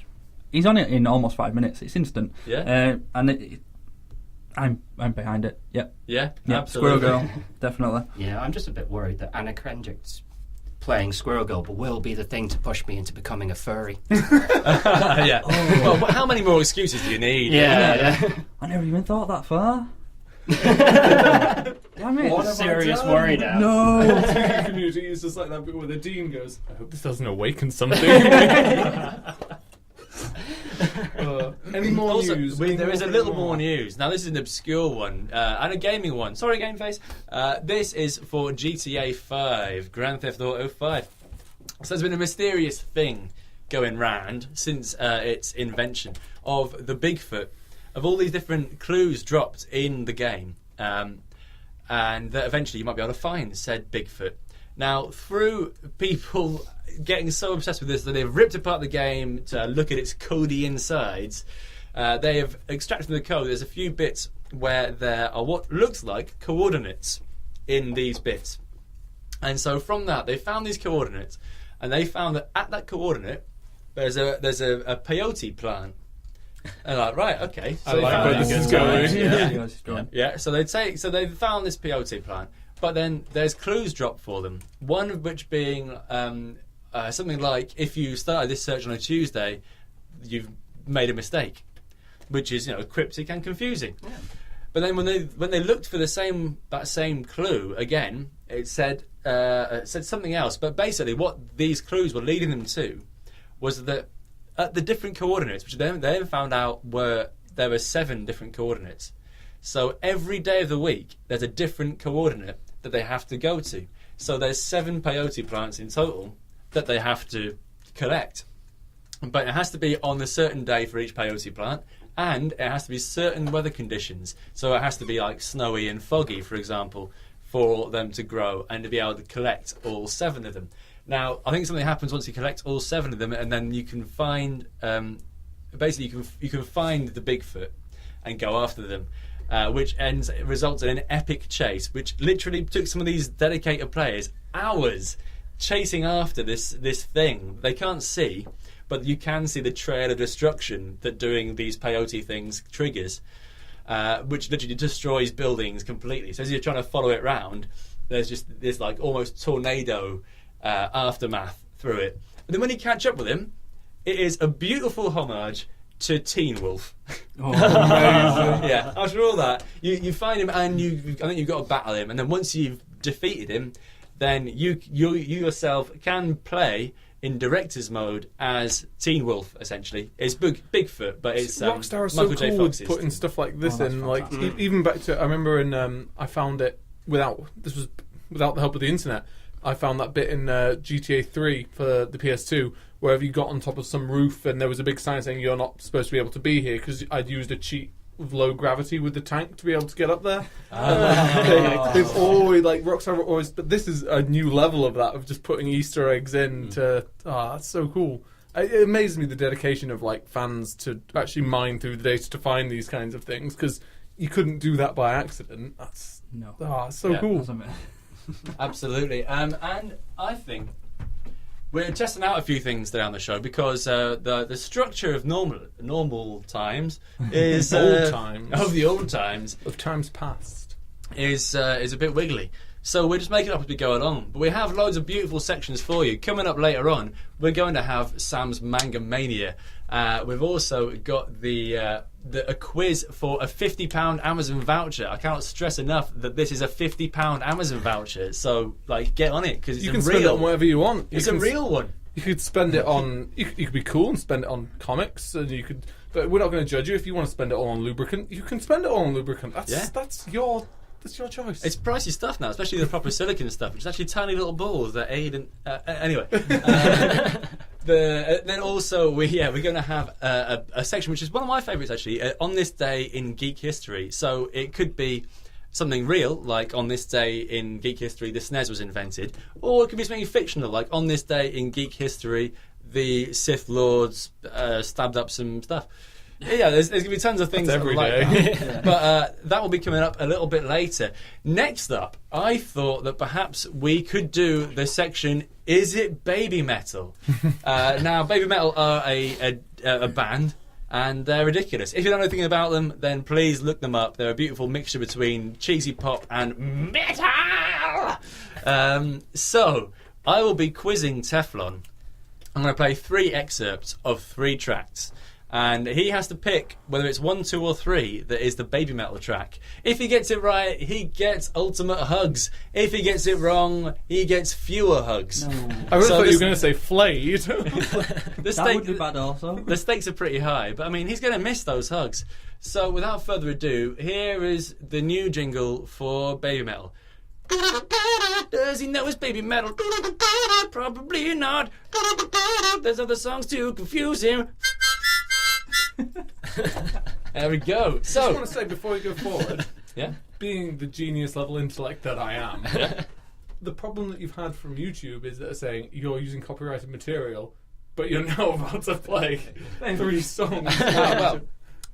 on it in almost 5 minutes. It's instant. Yeah. I'm behind it. Yep. Yeah. Absolutely. Squirrel Girl, definitely. Yeah, I'm just a bit worried that Anna Kendrick's playing Squirrel Girl will be the thing to push me into becoming a furry. Yeah. Oh. Well, how many more excuses do you need? Yeah. I never even thought that far. Damn it. What a serious worry now. No. The Community is just like that bit where the dean goes, I hope this doesn't awaken something. So, any more Also, news? there is a little more news. Now, this is an obscure one and a gaming one. Sorry, Game Face. This is for GTA 5, Grand Theft Auto 5. So there's been a mysterious thing going round since its invention of the Bigfoot, of all these different clues dropped in the game, and that eventually you might be able to find said Bigfoot. Now, through people getting so obsessed with this that they've ripped apart the game to look at its codey insides, they have extracted from the code. There's a few bits where there are what looks like coordinates in these bits. And so from that, they found these coordinates, and they found that at that coordinate, there's a peyote plant. And like, right, okay. So I like where this is going. Yeah. So they found this peyote plant, but then there's clues dropped for them. One of which being something like, if you started this search on a Tuesday, you've made a mistake, which is cryptic and confusing. Yeah. But then when they looked for that same clue again, it said something else. But basically, what these clues were leading them to was that at the different coordinates, which they then found out there were 7 different coordinates. So every day of the week, there's a different coordinate that they have to go to. So there's 7 peyote plants in total that they have to collect. But it has to be on a certain day for each peyote plant, and it has to be certain weather conditions. So it has to be like snowy and foggy, for example, for them to grow and to be able to collect all 7 of them. Now, I think something happens once you collect all 7 of them, and then you can find, basically, you can find the Bigfoot and go after them, which results in an epic chase, which literally took some of these dedicated players hours chasing after this thing. They can't see, but you can see the trail of destruction that doing these peyote things triggers, which literally destroys buildings completely. So as you're trying to follow it round, there's just this like almost tornado aftermath through it. And then when you catch up with him, it is a beautiful homage to Teen Wolf. Oh, amazing. Yeah, after all that, you find him, and I think you've got to battle him, and then once you've defeated him, then you yourself can play in director's mode as Teen Wolf. Essentially, it's Bigfoot, but it's Rockstar is Michael so J. cool Fox's with putting stuff like this in. Fantastic. Like even back to, I remember in I found it without the help of the internet. I found that bit in GTA 3 for the PS2, where if you got on top of some roof and there was a big sign saying you're not supposed to be able to be here, because I'd used a cheat with low gravity with the tank to be able to get up there. They've always, like, Rockstar always, but this is a new level of that, of just putting Easter eggs in to, that's so cool. It amazes me the dedication of like fans to actually mine through the data to find these kinds of things, because you couldn't do that by accident. It's so cool. Absolutely. And I think we're testing out a few things today on the show, because the structure of normal times is old times of the old times of times past is a bit wiggly. So we're just making it up as we go along. But we have loads of beautiful sections for you. Coming up later on, we're going to have Sam's Manga Mania. We've also got a quiz for a £50 Amazon voucher. I cannot stress enough that this is a £50 Amazon voucher. So, like, get on it, because it's you can spend it on whatever you want. It's a real one. You could spend it on. You could be cool and spend it on comics, and you could. But we're not going to judge you if you want to spend it all on lubricant. You can spend it all on lubricant. That's your choice. It's pricey stuff now, especially the proper silicon stuff, which is actually tiny little balls that aid and anyway. Then also we're going to have a section which is one of my favourites actually, on this day in geek history. So it could be something real, like on this day in geek history the SNES was invented, or it could be something fictional, like on this day in geek history the Sith Lords stabbed up some stuff. Yeah, there's going to be tons of things every like day. that. But that will be coming up a little bit later. Next up, I thought that perhaps we could do the section, Is It Baby Metal? Now, Baby Metal are a band, and they're ridiculous. If you don't know anything about them, then please look them up. They're a beautiful mixture between cheesy pop and metal! So, I will be quizzing Teflon. I'm going to play 3 excerpts of 3 tracks. And he has to pick whether it's 1, 2, or 3 that is the Baby Metal track. If he gets it right, he gets ultimate hugs. If he gets it wrong, he gets fewer hugs. I really thought you were going to say flayed. That would be bad also. The stakes are pretty high, but I mean, he's going to miss those hugs. So without further ado, here is the new jingle for Baby Metal. Does he know his Baby Metal? Probably not. There's other songs to confuse him. There we go. So, I just want to say before we go forward, yeah, being the genius level intellect that I am, the problem that you've had from YouTube is that they're saying you're using copyrighted material, but you're now about to play 3 songs. well,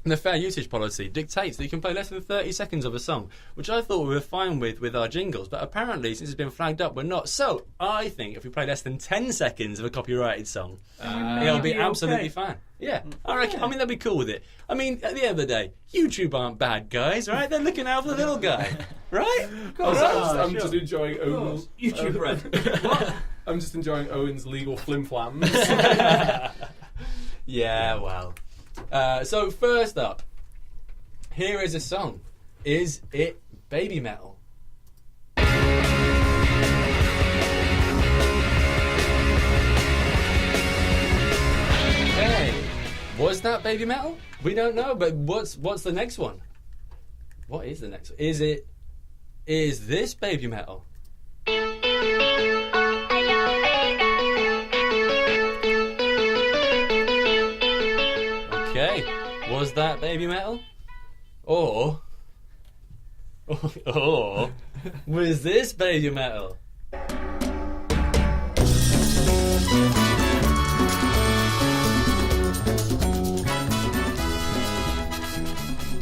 the fair usage policy dictates that you can play less than 30 seconds of a song, which I thought we were fine with our jingles, but apparently since it's been flagged up, we're not. So I think if we play less than 10 seconds of a copyrighted song, it'll be absolutely fine. Yeah, I reckon. I mean, they'll be cool with it. I mean, at the end of the day, YouTube aren't bad guys, right? They're looking out for the little guy, right? I'm just enjoying Owen's YouTube Red. I'm just enjoying Owen's legal flim-flams. Yeah, well. So first up, here is a song. Is it Baby Metal? Okay. Was that Baby Metal? We don't know, but what's the next one? What is the next one? Is this Baby Metal? Okay, was that Baby Metal? Or was this Baby Metal?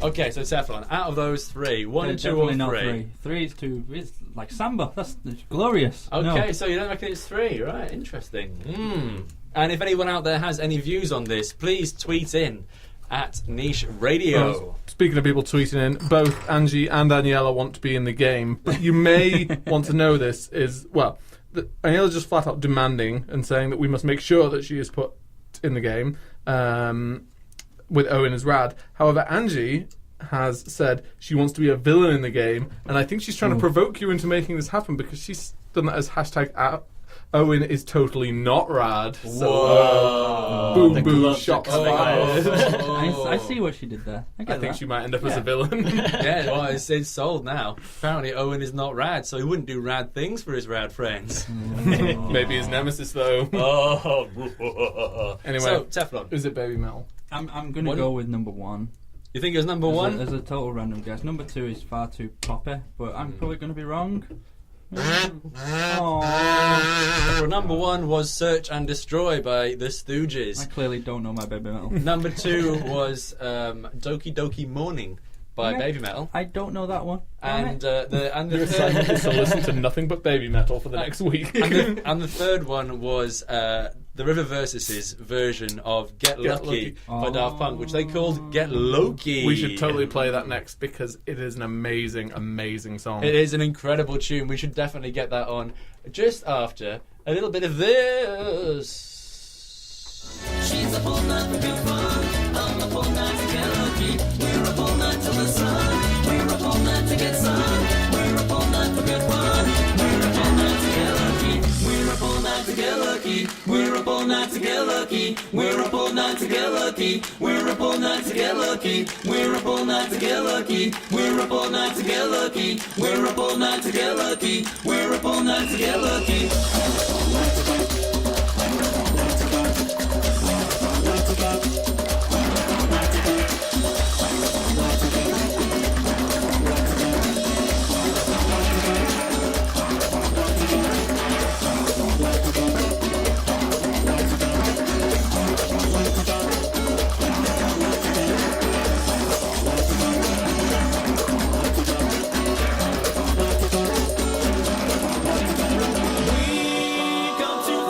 Okay, so Teflon, out of those 3, 1, 2, or 3? Not 3. 3 is too. It's like samba. That's glorious. Okay, No. so you don't reckon it's 3, right? Interesting. And if anyone out there has any views on this, please tweet in at Niche Radio. Well, speaking of people tweeting in, both Angie and Daniela want to be in the game, but you may want to know this is, well, Daniela's just flat out demanding and saying that we must make sure that she is put in the game with Owen as Rad. However, Angie has said she wants to be a villain in the game, and I think she's trying to provoke you into making this happen because she's done that as hashtag Owen is totally not Rad. So, boom, boom, shots fired. I see what she did there. I think she might end up as a villain. Yeah, well, it's sold now. Apparently Owen is not rad, so he wouldn't do rad things for his rad friends. Maybe his nemesis, though. Anyway, so, Teflon. Is it Baby Metal? I'm going to go with number 1. You think it was number 1? As a total random guess. Number 2 is far too poppy, but I'm probably going to be wrong. Well, number 1 was Search and Destroy by the Stooges. I clearly don't know my Baby Metal. Number 2 was Doki Doki Morning by Baby Metal. I don't know that one. And the Your assignment is to listen to nothing but Baby Metal for the next week. and the third one was the River Versus's version of Get Lucky by Daft Punk, which they called Get Loki. We should totally play that next because it is an amazing, amazing song. It is an incredible tune. We should definitely get that on just after a little bit of this. She's up all night for good fun. I'm up all night to get lucky. We're up all night till the sun. We're up all night to get sun. We're up all night for good fun. We're up all night to get lucky. We're up all night to get lucky. We're up all night to get lucky. We're up all night to get lucky. We're up all night to get lucky. We're up all night to get lucky. We're up all night to get lucky. We're up all night to get lucky. We're up all night to get lucky. Come to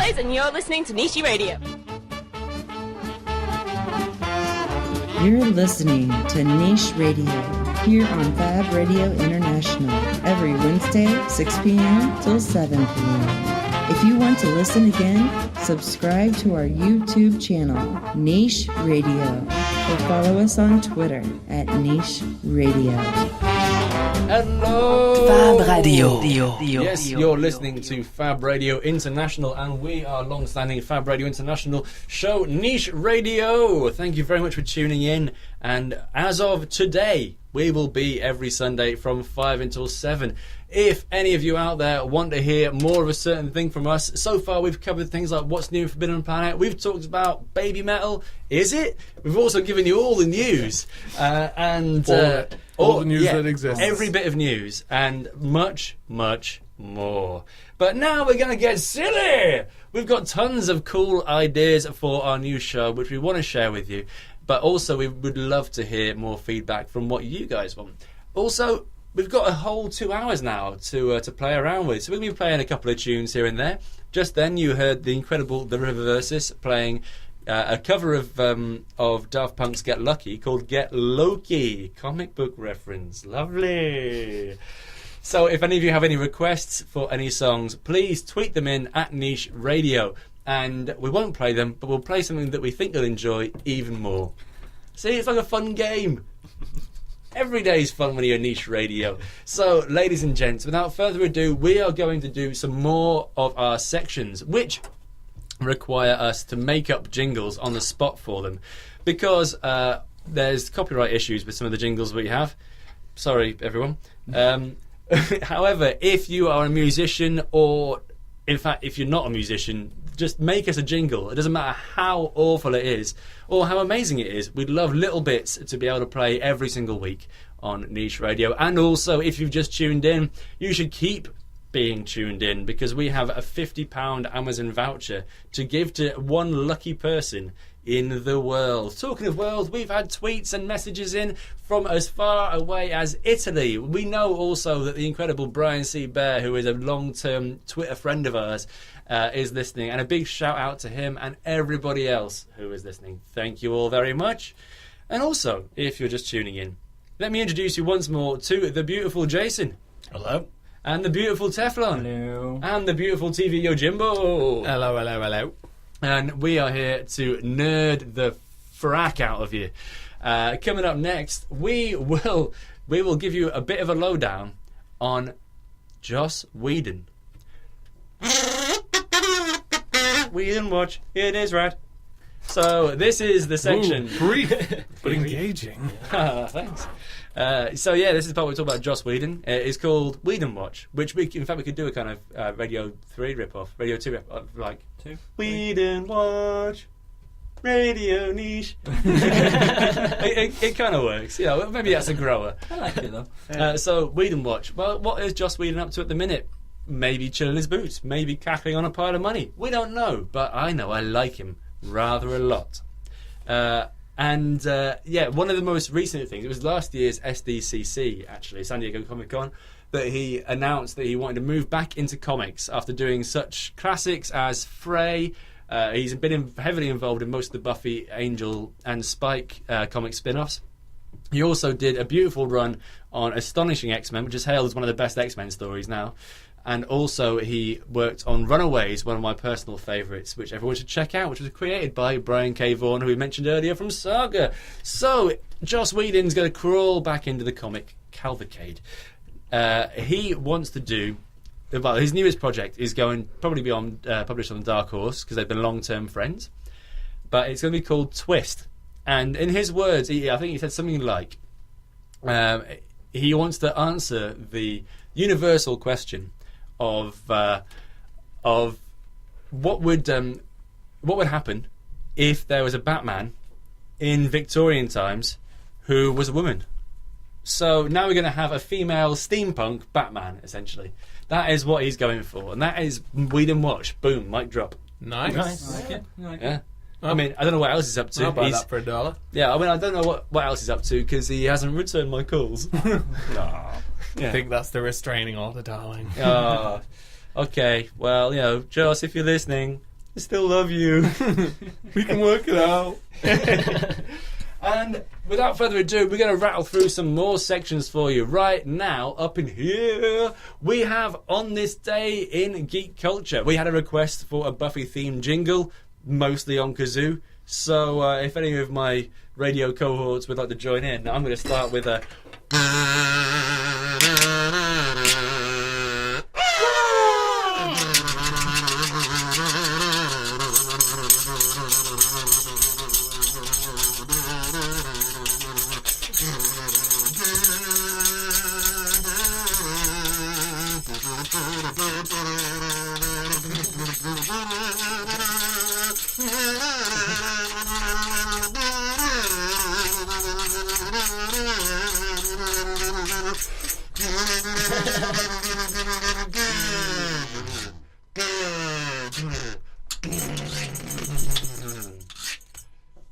Blaze, and you're listening to Niche Radio. You're listening to Niche Radio here on Fab Radio International every Wednesday, 6 p.m. till 7 p.m. If you want to listen again, subscribe to our YouTube channel, Niche Radio, or follow us on Twitter at Niche Radio. Hello! Fab Radio. Yes, you're listening to Fab Radio International, and we are long-standing Fab Radio International show, Niche Radio. Thank you very much for tuning in, and as of today, we will be every Sunday from 5 until 7. If any of you out there want to hear more of a certain thing from us, so far we've covered things like what's new in Forbidden Planet. We've talked about baby metal. Is it? We've also given you all the news and all the news that exists. Every bit of news and much, much more. But now we're going to get silly. We've got tons of cool ideas for our new show, which we want to share with you. But also, we would love to hear more feedback from what you guys want. Also, we've got a whole 2 hours now to play around with. So we're going to be playing a couple of tunes here and there. Just then, you heard the incredible The Riververses playing a cover of Daft Punk's Get Lucky called Get Loki. Comic book reference. Lovely. So if any of you have any requests for any songs, please tweet them in at Niche Radio. And we won't play them, but we'll play something that we think you'll enjoy even more. See, it's like a fun game. Every day is fun when you're Niche Radio. So, ladies and gents, without further ado, we are going to do some more of our sections, which require us to make up jingles on the spot for them. Because there's copyright issues with some of the jingles we have. Sorry, everyone. However, if you are a musician, or in fact, if you're not a musician, just make us a jingle. It doesn't matter how awful it is or how amazing it is. We'd love little bits to be able to play every single week on Niche Radio. And also, if you've just tuned in, you should keep being tuned in, because we have a £50 Amazon voucher to give to one lucky person in the world. Talking of world, we've had tweets and messages in from as far away as Italy. We know also that the incredible Brian C. Bear, who is a long-term Twitter friend of ours, is listening, and a big shout out to him and everybody else who is listening. Thank you all very much. And also, if you're just tuning in, let me introduce you once more to the beautiful Jason. Hello. And the beautiful Teflon. Hello. And the beautiful TV Yojimbo. Hello, hello, hello. And we are here to nerd the frack out of you. Coming up next, we will give you a bit of a lowdown on Joss Whedon. Whedon Watch, it is right. So this is the section. Ooh, brief but engaging. Thanks. So yeah, this is the part where we talk about Joss Whedon. It's called Whedon Watch, which we could do a kind of Radio 3 rip-off, Radio 2 rip-off, like Whedon Watch, Radio Niche. it kind of works. You know, maybe that's a grower. I like it though. So Whedon Watch. Well, what is Joss Whedon up to at the minute? Maybe chilling his boots, maybe cackling on a pile of money. We don't know, but I know I like him rather a lot. Yeah, one of the most recent things, it was last year's SDCC, actually, San Diego Comic-Con, that he announced that he wanted to move back into comics after doing such classics as Frey. He's been heavily involved in most of the Buffy, Angel, and Spike comic spin-offs. He also did a beautiful run on Astonishing X-Men, which is hailed as one of the best X-Men stories now. And also he worked on Runaways, one of my personal favourites, which everyone should check out, which was created by Brian K. Vaughan, who we mentioned earlier from Saga. So Joss Whedon's going to crawl back into the comic cavalcade. He wants to do... Well, his newest project is going probably be published on Dark Horse, because they've been long-term friends. But it's going to be called Twist. And in his words, I think he said something like, he wants to answer the universal question of what would happen if there was a Batman in Victorian times who was a woman. So now we're going to have a female steampunk Batman, essentially. That is what he's going for, and that is Whedon Watch. Boom, mic drop. Nice. I like it. I like Yeah. it. I mean, I don't know what else he's up to. I'll buy that for $1. Yeah, I mean, I don't know what else he's up to, because he hasn't returned my calls. I think that's the restraining order, darling. Okay, well, Joss, if you're listening, I still love you. We can work it out. And without further ado, we're going to rattle through some more sections for you. Right now, up in here, we have On This Day in Geek Culture. We had a request for a Buffy-themed jingle, mostly on Kazoo. So if any of my radio cohorts would like to join in, I'm going to start with a...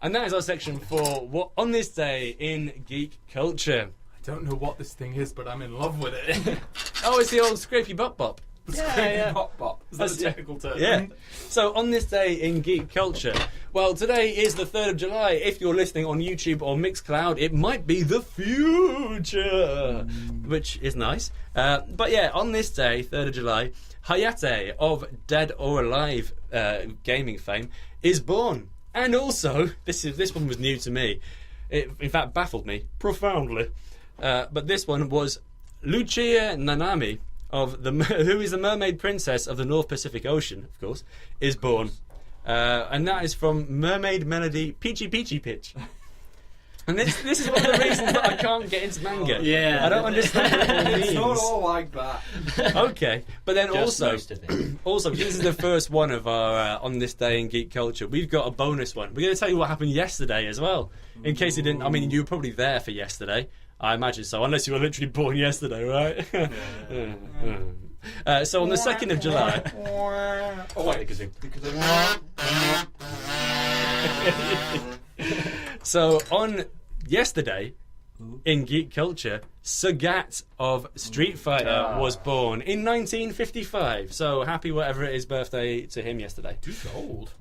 And that is our section for what On This Day in Geek Culture. I don't know what this thing is, but I'm in love with it. Oh, it's the old scrapey bop bop. Bop bop. Is that a technical term? Yeah. So on this day in geek culture, well, today is the 3rd of July. If you're listening on YouTube or Mixcloud, it might be the future, which is nice. But yeah, on this day, 3rd of July, Hayate of Dead or Alive gaming fame is born. And also, this one was new to me. It, in fact, baffled me profoundly. But this one was Lucia Nanami, who is the mermaid princess of the North Pacific Ocean, of course, is born. And that is from Mermaid Melody Peachy Peachy Pitch. And this is one of the reasons that I can't get into manga. Yeah. I don't understand what it all means. It's not all like that. Okay. But then Just most of it. also, this is the first one of our On This Day in Geek Culture. We've got a bonus one. We're going to tell you what happened yesterday as well. In case you didn't, I mean, you were probably there for yesterday. I imagine so, unless you were literally born yesterday, right? So on the 2nd of July... Oh, wait. So on yesterday, in Geek Culture, Sagat of Street Fighter was born in 1955. So happy whatever it is birthday to him yesterday. He's old.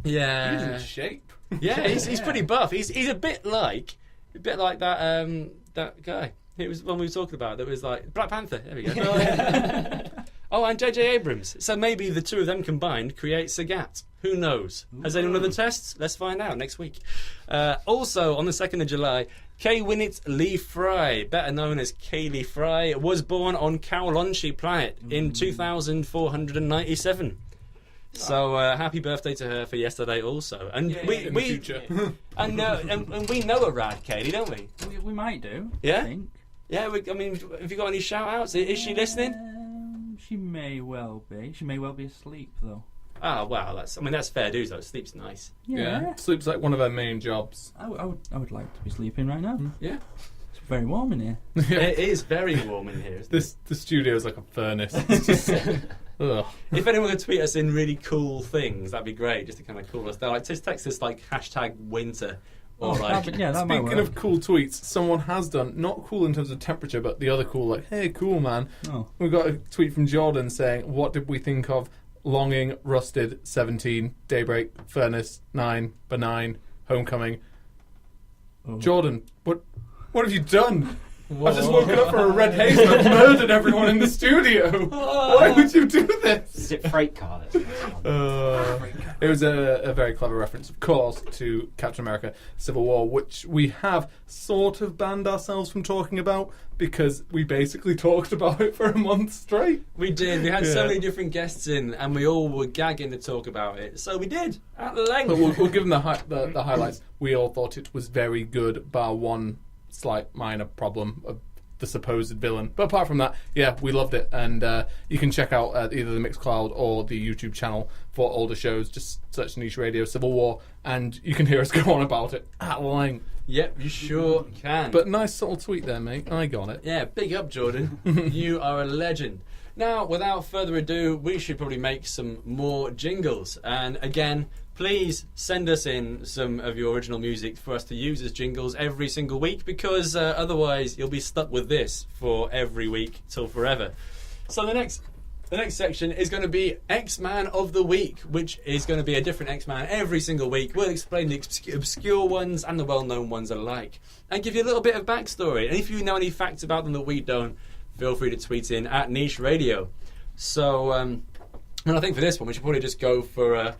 Yeah. He's in shape. Yeah, he's pretty buff. He's a bit like that that guy. It was one we were talking about. That was like Black Panther. There we go. Oh, and J.J. Abrams. So maybe the two of them combined create Sagat. Who knows? Has anyone done the tests? Let's find out next week. Also, on the 2nd of July, Kay Winnett Lee Fry, better known as Kaylee Fry, was born on Kowloonshi planet in 2497. So happy birthday to her for yesterday also. And in the future. and we know a rad Kaylee, don't we? We might do. Yeah? I think. Yeah, I mean, have you got any shout-outs? Is she listening? She may well be. She may well be asleep, though. Oh, wow, that's fair dues, though. Sleep's nice. Yeah. Sleep's like one of her main jobs. I would like to be sleeping right now. Yeah. It's very warm in here. It is very warm in here. The studio's like a furnace. It's just, ugh. If anyone could tweet us in really cool things, that'd be great, just to kind of cool us down. Like, just text us, like, #winter. Or like, that might work. Speaking of cool tweets, someone has done, not cool in terms of temperature, but the other cool, like, hey, cool, man. Oh. We got a tweet from Jordan saying, what did we think of Longing, Rusted, 17, Daybreak, Furnace, 9, Benign, Homecoming? Oh. Jordan, what have you done? I just woken up for a red haze and I've murdered everyone in the studio. Why would you do this? Is it Freight Car? It was a very clever reference, of course, to Captain America Civil War, which we have sort of banned ourselves from talking about because we basically talked about it for a month straight. We did. We had so many different guests in, and we all were gagging to talk about it. So we did, at length. But we'll give them the highlights. We all thought it was very good, bar one slight minor problem of the supposed villain. But apart from that, yeah, we loved it. And you can check out either the Mixcloud or the YouTube channel for older shows. Just search Niche Radio Civil War, and you can hear us go on about it at length. Yep, you sure can. But nice subtle tweet there, mate. I got it. Yeah, big up, Jordan. You are a legend. Now, without further ado, we should probably make some more jingles. And again, please send us in some of your original music for us to use as jingles every single week, because otherwise you'll be stuck with this for every week till forever. So the next the next section is going to be X-Man of the Week, which is going to be a different X-Man every single week. We'll explain the obscure ones and the well-known ones alike, and give you a little bit of backstory. And if you know any facts about them that we don't, feel free to tweet in at Niche Radio. So, and I think for this one, we should probably just go for...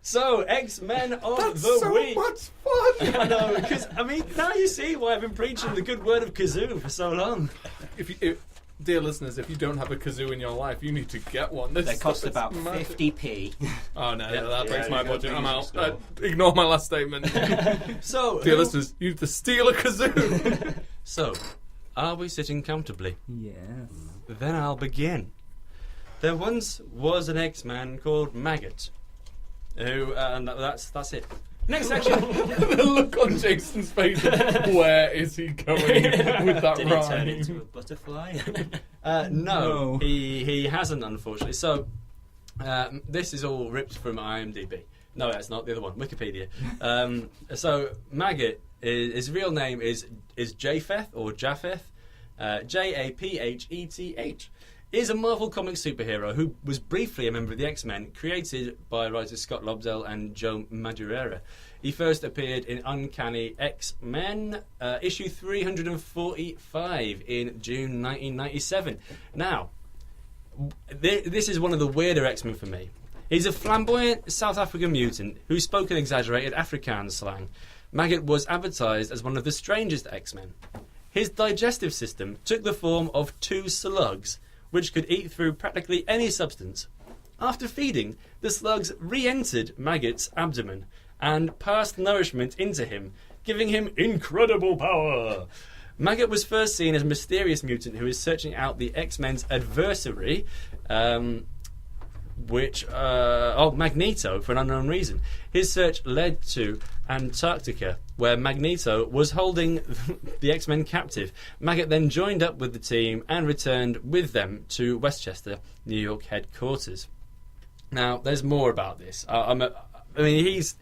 So, X-Men of the Week. That's so much fun. I know, because, now you see why I've been preaching the good word of Kazoo for so long. Dear listeners, if you don't have a kazoo in your life, you need to get one. They cost about 50p. Oh no, that breaks my budget. I'm out. Ignore my last statement. So, dear listeners, you need to steal a kazoo. So, are we sitting comfortably? Yes. Then I'll begin. There once was an X-Man called Maggot, who, and that's it. Next section. The look on Jason's face. Where is he going with that Did rhyme? he turn into a butterfly? No, he hasn't, unfortunately. So, this is all ripped from IMDb. No, that's not the other one. Wikipedia. So, Maggot, his real name is Japheth or Japheth, Japheth. Is a Marvel Comics superhero who was briefly a member of the X-Men, created by writers Scott Lobdell and Joe Madureira. He first appeared in Uncanny X-Men, issue 345 in June 1997. Now, this is one of the weirder X-Men for me. He's a flamboyant South African mutant who spoke an exaggerated Afrikaans slang. Maggot was advertised as one of the strangest X-Men. His digestive system took the form of 2 slugs, which could eat through practically any substance. After feeding, the slugs re-entered Maggot's abdomen and passed nourishment into him, giving him incredible power. Maggot was first seen as a mysterious mutant who is searching out the X-Men's adversary, Magneto, for an unknown reason. His search led to Antarctica, where Magneto was holding the X-Men captive. Maggot then joined up with the team and returned with them to Westchester, New York headquarters. Now, there's more about this. He's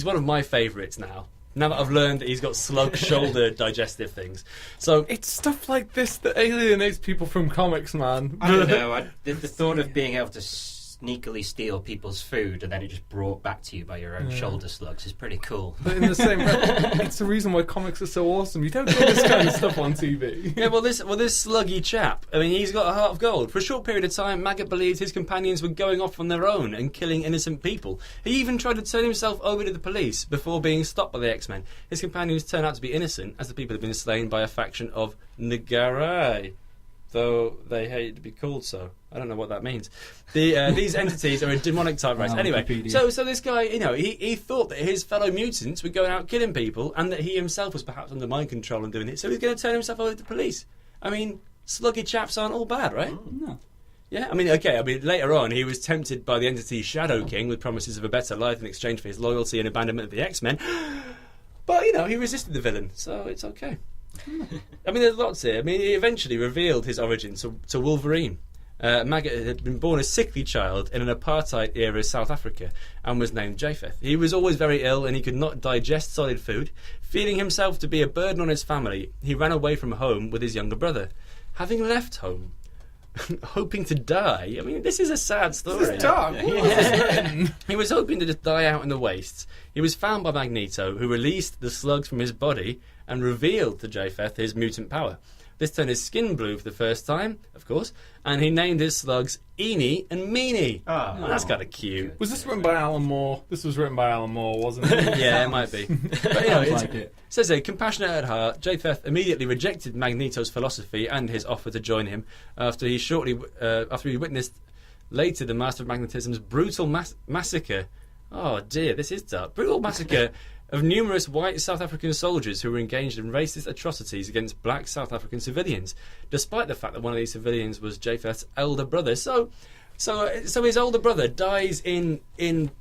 one of my favourites now. Now that I've learned that he's got slug shoulder digestive things. So it's stuff like this that alienates people from comics, man. I don't know. The thought of being able to sneakily steal people's food and then it just brought back to you by your own shoulder slugs is pretty cool. But in the same breath, it's the reason why comics are so awesome. You don't get this kind of stuff on TV. Yeah, this sluggy chap, he's got a heart of gold. For a short period of time, Maggot believed his companions were going off on their own and killing innocent people. He even tried to turn himself over to the police before being stopped by the X-Men. His companions turned out to be innocent, as the people had been slain by a faction of Negarai, though they hate to be called so. I don't know what that means. These entities are a demonic type race. Anyway, so this guy, he thought that his fellow mutants were going out killing people and that he himself was perhaps under mind control and doing it, so he's going to turn himself over to the police. Sluggy chaps aren't all bad, right? No. Yeah, later on he was tempted by the entity Shadow King with promises of a better life in exchange for his loyalty and abandonment of the X-Men. But, he resisted the villain, so it's okay. There's lots here. He eventually revealed his origin to Wolverine. Maggot had been born a sickly child in an apartheid-era South Africa and was named Japheth. He was always very ill and he could not digest solid food. Feeling himself to be a burden on his family, he ran away from home with his younger brother. Having left home, hoping to die, this is a sad story. This is dark. He was hoping to just die out in the wastes. He was found by Magneto, who released the slugs from his body and revealed to Japheth his mutant power. This turned his skin blue for the first time, of course, and he named his slugs Eenie and Meanie. That's kind of cute. Was this written by Alan Moore? This was written by Alan Moore, wasn't it? Yeah, it might be. But, it says here, compassionate at heart, Japheth immediately rejected Magneto's philosophy and his offer to join him after he witnessed later the Master of Magnetism's brutal massacre. Oh dear, this is dark. Brutal massacre of numerous white South African soldiers who were engaged in racist atrocities against black South African civilians, despite the fact that one of these civilians was Japheth's elder brother. So, So his older brother dies in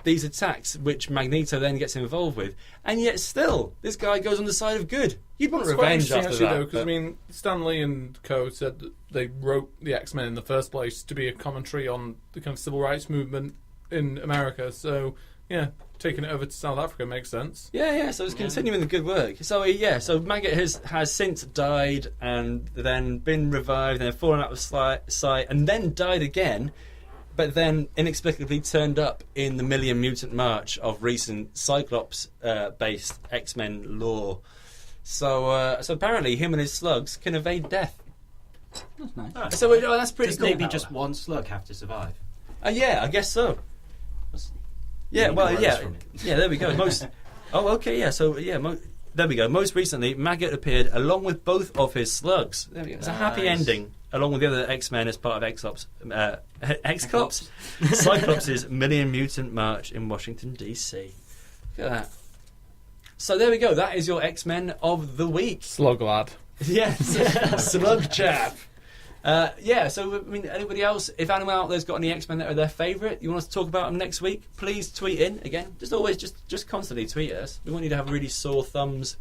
these attacks, which Magneto then gets involved with, and yet still this guy goes on the side of good. You'd want revenge after that. Because I mean, Stan Lee and co said that they wrote the X-Men in the first place to be a commentary on the kind of civil rights movement in America. So yeah, taking it over to South Africa makes sense. Yeah. So it's continuing the good work. So so Maggot has since died and then been revived and then fallen out of sight and then died again. But then inexplicably turned up in the Million Mutant March of recent Cyclops-based X-Men lore. So apparently him and his slugs can evade death. That's nice. Nice. So that's pretty Does cool. maybe just one slug have to survive? Yeah, I guess so. There we go. There we go. Most recently, Maggot appeared along with both of his slugs. There we go. It's a happy ending, along with the other X-Men as part of X-Cops? Cyclops' Million Mutant March in Washington, D.C. Look at that. So there we go. That is your X-Men of the week. Slug lad. Yes, slug chap. So, I mean, anybody else, if anyone out there's got any X-Men that are their favourite, you want us to talk about them next week, please tweet in. Again, just constantly tweet us. We want you to have really sore thumbs.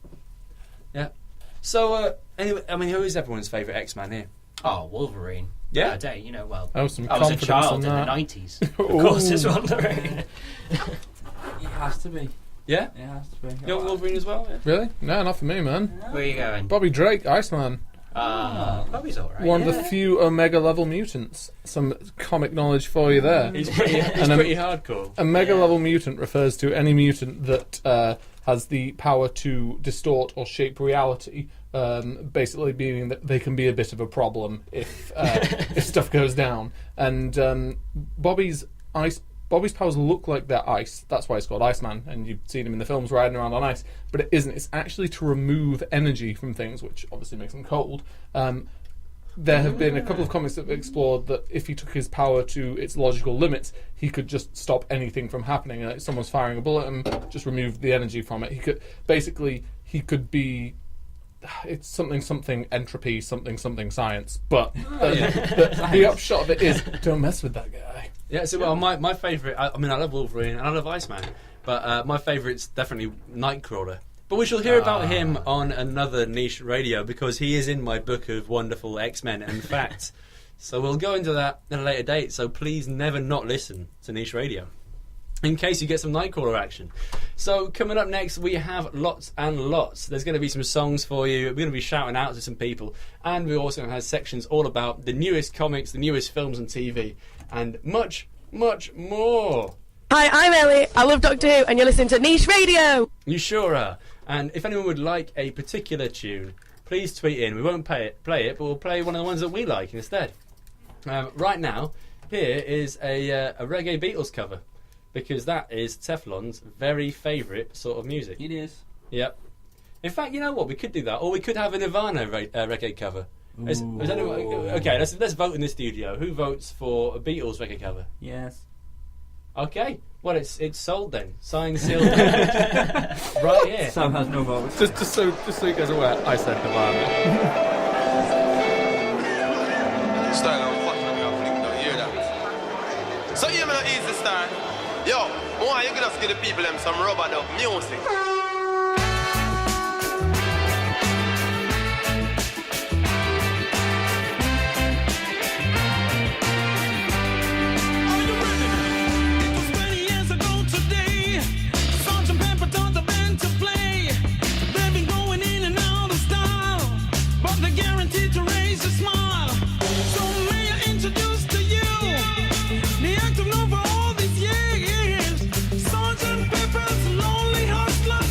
Yeah. So, anyway, I mean, who is everyone's favourite X-Man here? Oh, Wolverine. Yeah. Some I was a confidence child on in the that. 90s. Of course, it's Wolverine. It has to be. Yeah? It has to be. You're Wolverine as well? Yeah? Really? No, not for me, man. Where are you going? Bobby Drake, Iceman. Bobby's alright. One of the few Omega level mutants. Some comic knowledge for you there. He's pretty hardcore. Omega level mutant refers to any mutant that has the power to distort or shape reality. Basically meaning that they can be a bit of a problem if stuff goes down. And Bobby's powers look like they're ice. That's why it's called Iceman, and you've seen him in the films riding around on ice. But it isn't. It's actually to remove energy from things, which obviously makes them cold. There have been a couple of comics that have explored that if he took his power to its logical limits, he could just stop anything from happening. Like someone's firing a bullet and just remove the energy from it. He could be... It's something entropy, something science. But the upshot of it is, don't mess with that guy. Yeah, so my favourite, I love Wolverine and I love Iceman, but my favourite's definitely Nightcrawler. But we shall hear about him on another niche radio because he is in my book of wonderful X-Men and facts. So we'll go into that at a later date, so please never not listen to niche radio in case you get some Nightcrawler action. So coming up next, we have lots and lots. There's going to be some songs for you. We're going to be shouting out to some people. And we also have sections all about the newest comics, the newest films and TV, and much, much more. Hi, I'm Ellie. I love Doctor Who, and you're listening to Niche Radio. You sure are. And if anyone would like a particular tune, please tweet in. We won't play it, but we'll play one of the ones that we like instead. Right now, here is a reggae Beatles cover. Because that is Teflon's very favourite sort of music. It is. Yep. In fact, you know what? We could do that. Or we could have a Nirvana reggae cover. Is anyone, okay, let's vote in the studio. Who votes for a Beatles reggae cover? Yes. Okay. Well, it's sold then. Signed, sealed, right here. Sam has no votes. Just so you guys are aware, I said Nirvana. Style on fucking me off, though. You hear that? So you know easy start. Yo, why you gonna give the people them some rubber dub music? Lonely Hearts Club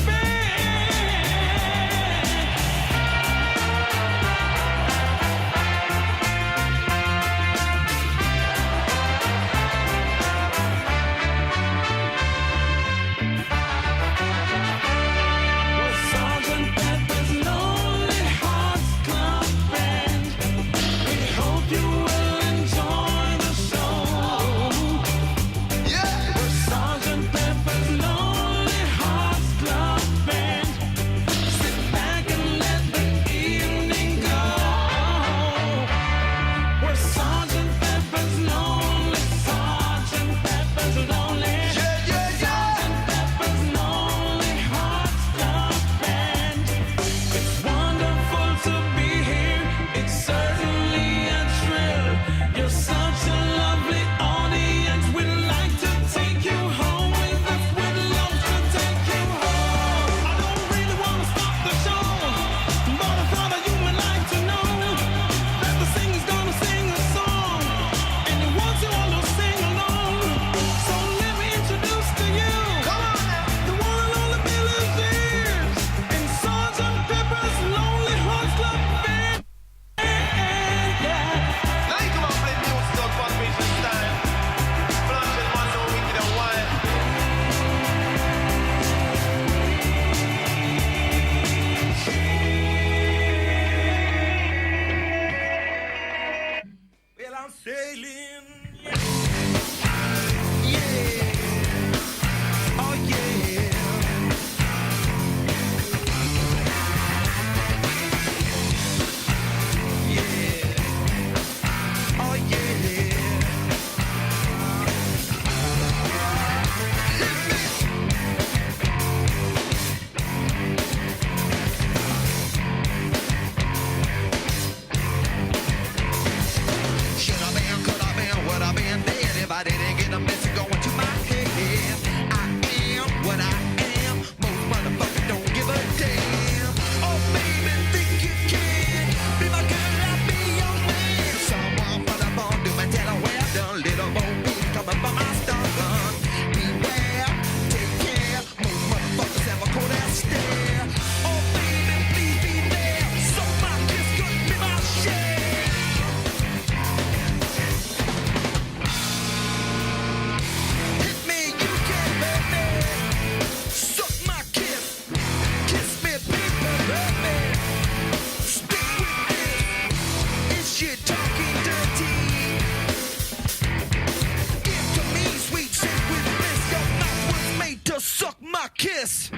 to suck my kiss.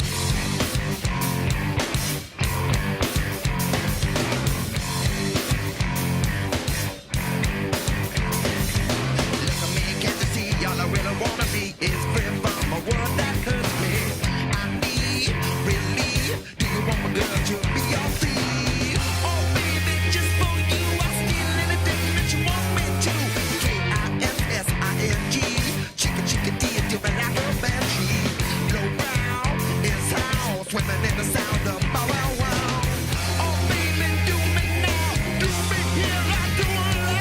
All I really wanna be is free from a world that hurts me. I need relief. Do you want my girl to be your thief? Oh baby, just for you, I'll steal anything that you want me to. K-I-S-S-I-N-G. Chicken, chicken, dear, dipping like a banshee. Low round is how swimming in the sound of bow wow wow. Oh baby, do me now, do me here, I do it loud.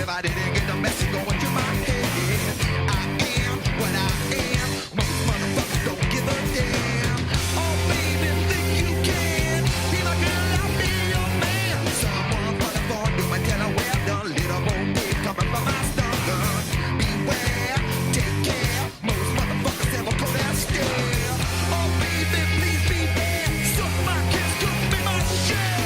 I didn't get the message going to my head. I am what I am. Most motherfuckers don't give a damn. Oh, baby, think you can be my girl, I'll be your man. Someone put a phone to my tell her well done. Little more dick coming from my stomach. Beware, take care. Most motherfuckers ever go down stare. Oh, baby, please be there. Suck my kiss, could be my share.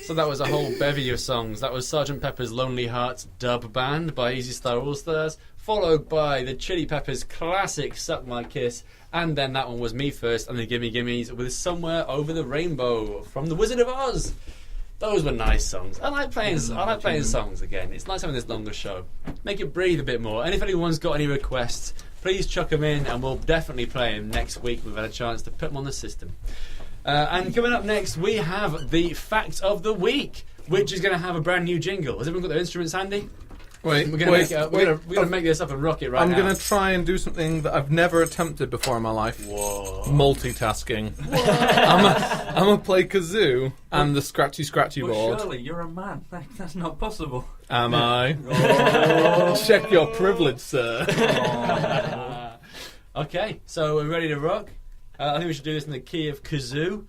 So that was a whole bevy of songs. That was Sgt. Pepper's Lonely Hearts Dub Band by Easy Star All Stars, followed by the Chili Peppers classic Suck My Kiss, and then that one was Me First and the Gimme Gimmes with Somewhere Over the Rainbow from The Wizard of Oz. Those were nice songs. I like playing songs again. It's nice having this longer show. Make it breathe a bit more. And if anyone's got any requests, please chuck them in and we'll definitely play them next week. We've had a chance to put them on the system. And coming up next, we have the Fact of the Week, which is going to have a brand new jingle. Has everyone got their instruments handy? Wait, we're going to make this up and rock it right now. I'm going to try and do something that I've never attempted before in my life. Whoa. Multitasking. I'm going to play kazoo and the scratchy board. Surely, you're a man. That's not possible. Am I? Oh. Check your privilege, sir. Okay, so we're ready to rock. I think we should do this in the key of kazoo.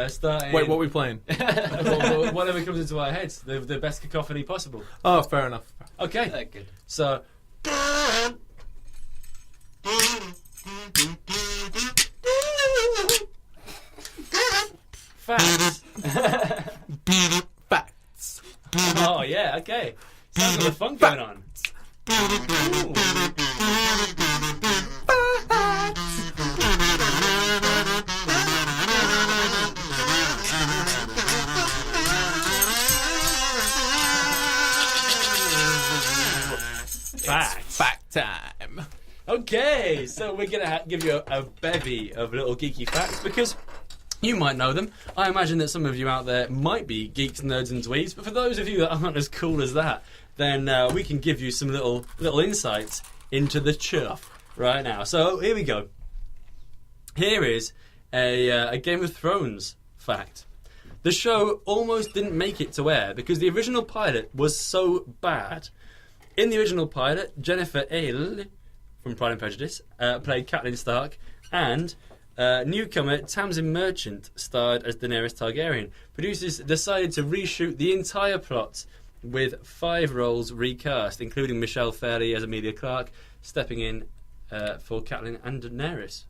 Starting. Wait, what are we playing? Whatever comes into our heads, the best cacophony possible. Oh, fair enough. Okay, good. So. Facts. Facts. Oh yeah, okay. Sounds like a fun going on. Fact time. Okay, so we're going to give you a bevy of little geeky facts because you might know them. I imagine that some of you out there might be geeks, nerds and dweebs, but for those of you that aren't as cool as that, then we can give you some little insights into the chuff right now. So here we go. Here is a Game of Thrones fact. The show almost didn't make it to air because the original pilot was so bad. In the original pilot, Jennifer Aile from Pride and Prejudice played Catelyn Stark, and newcomer Tamsin Merchant starred as Daenerys Targaryen. Producers decided to reshoot the entire plot with 5 roles recast, including Michelle Fairley as Emilia Clarke, stepping in for Catelyn and Daenerys.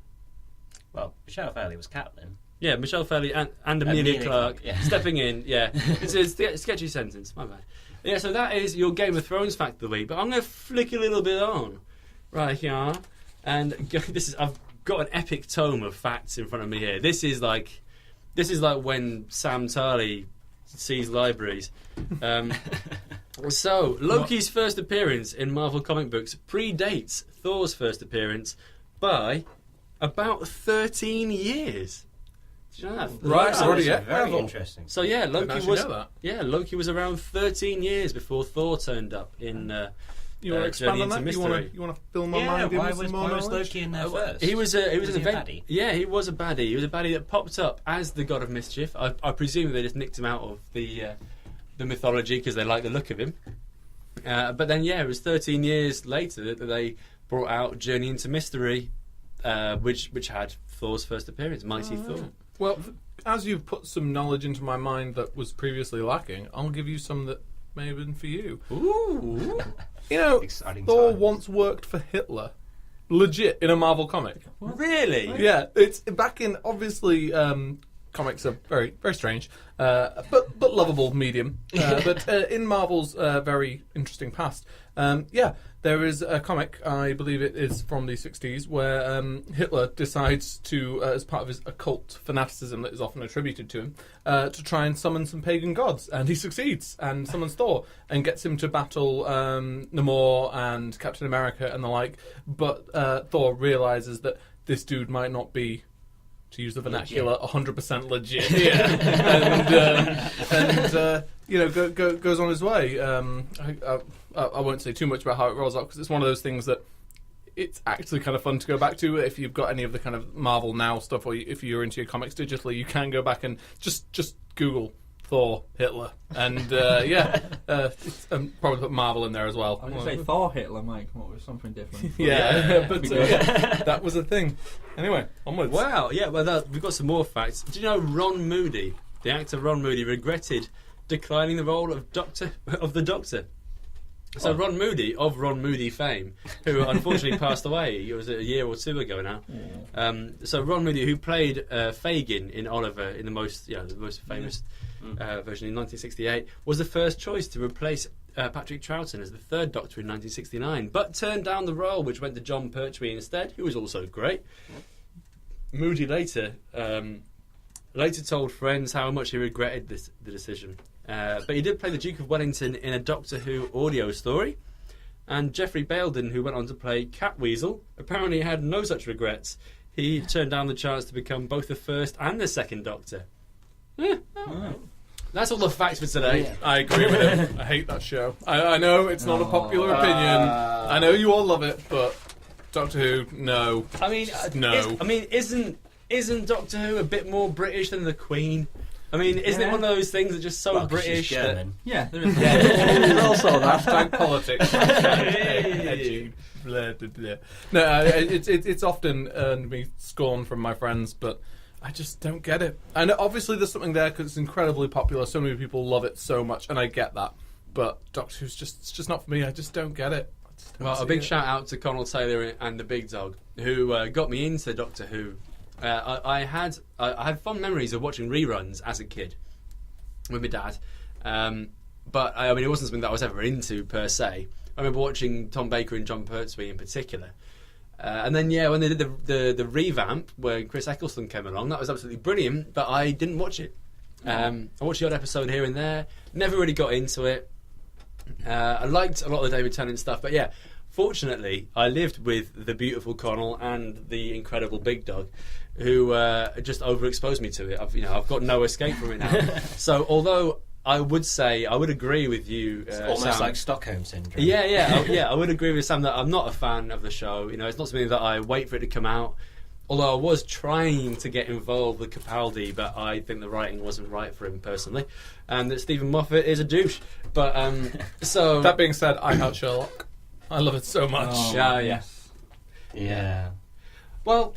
Well, Michelle Fairley was Catelyn. Yeah, Michelle Fairley and Emilia Clarke stepping in. Yeah, it's a sketchy sentence. My bad. Yeah, so that is your Game of Thrones fact of the week. But I'm going to flick a little bit on right here, and I've got an epic tome of facts in front of me here. This is like when Sam Tarley sees libraries. So Loki's first appearance in Marvel comic books predates Thor's first appearance by about 13 years. Did you know that? Right, already very interesting. So yeah, Loki was around 13 years before Thor turned up in. You want to expand on that? You want to fill my mind in with some more knowledge? Why was Loki in there first? He was an event. Baddie? Yeah, he was a baddie. He was a baddie that popped up as the God of Mischief. I presume they just nicked him out of the mythology because they like the look of him. But then, yeah, it was 13 years later that they brought out Journey into Mystery, which had Thor's first appearance, Mighty Thor. Well, as you've put some knowledge into my mind that was previously lacking, I'll give you some that may have been for you. Ooh. You know, Exciting Thor times. once worked for Hitler. Legit, in a Marvel comic. Really? Yeah, it's back in, obviously, comics are very, very strange, but lovable medium. But in Marvel's very interesting past, there is a comic, I believe it is from the 60s, where Hitler decides to, as part of his occult fanaticism that is often attributed to him, to try and summon some pagan gods. And he succeeds, and summons Thor, and gets him to battle Namor and Captain America and the like. But Thor realises that this dude might not be, to use the vernacular, 100% legit. And goes on his way. I won't say too much about how it rolls out because it's one of those things that it's actually kind of fun to go back to. If you've got any of the kind of Marvel Now stuff, or if you're into your comics digitally, you can go back and just Google Thor Hitler, and probably put Marvel in there as well. I was going to say Thor Hitler might come up with something different. But that was a thing. Anyway, onwards. Wow, yeah, well, we've got some more facts. Do you know Ron Moody, the actor Ron Moody, regretted declining the role of the Doctor? So Ron Moody, of Ron Moody fame, who unfortunately passed away, it was a year or two ago now. So Ron Moody, who played Fagin in Oliver in the most famous version in 1968, was the first choice to replace Patrick Troughton as the third Doctor in 1969, but turned down the role, which went to John Pertwee instead, who was also great. Moody later told friends how much he regretted the decision. But he did play the Duke of Wellington in a Doctor Who audio story. And Geoffrey Bayldon, who went on to play Catweasel, apparently had no such regrets. He turned down the chance to become both the first and the second Doctor. That's all the facts for today. Yeah. I agree with him. I hate that show. I know it's not a popular opinion. I know you all love it, but Doctor Who, no. I mean, no. Isn't Doctor Who a bit more British than the Queen? I mean, isn't it one of those things that just so British? She's German. Yeah, there is. There's also that. Hashtag politics. Edgy. Blah, blah, blah. No, it's often earned me scorn from my friends, but I just don't get it. And obviously there's something there because it's incredibly popular. So many people love it so much, and I get that. But Doctor Who's just not for me. I just don't get it. Well, a big shout out to Connell Taylor and the Big Dog, who got me into Doctor Who. I had fond memories of watching reruns as a kid with my dad, but I mean it wasn't something that I was ever into per se. I remember watching Tom Baker and John Pertwee in particular. And then, when they did the revamp, where Chris Eccleston came along, that was absolutely brilliant, but I didn't watch it. I watched the odd episode here and there, never really got into it. I liked a lot of the David Tennant stuff, but fortunately, I lived with the beautiful Connell and the incredible Big Dog, who just overexposed me to it. I've got no escape from it now. So, although I would agree with you, it's almost Sam, like Stockholm syndrome. I would agree with Sam that I'm not a fan of the show. It's not something that I wait for it to come out. Although I was trying to get involved with Capaldi, but I think the writing wasn't right for him personally, and that Stephen Moffat is a douche. But so that being said, I hate Sherlock. I love it so much. Yeah. Well,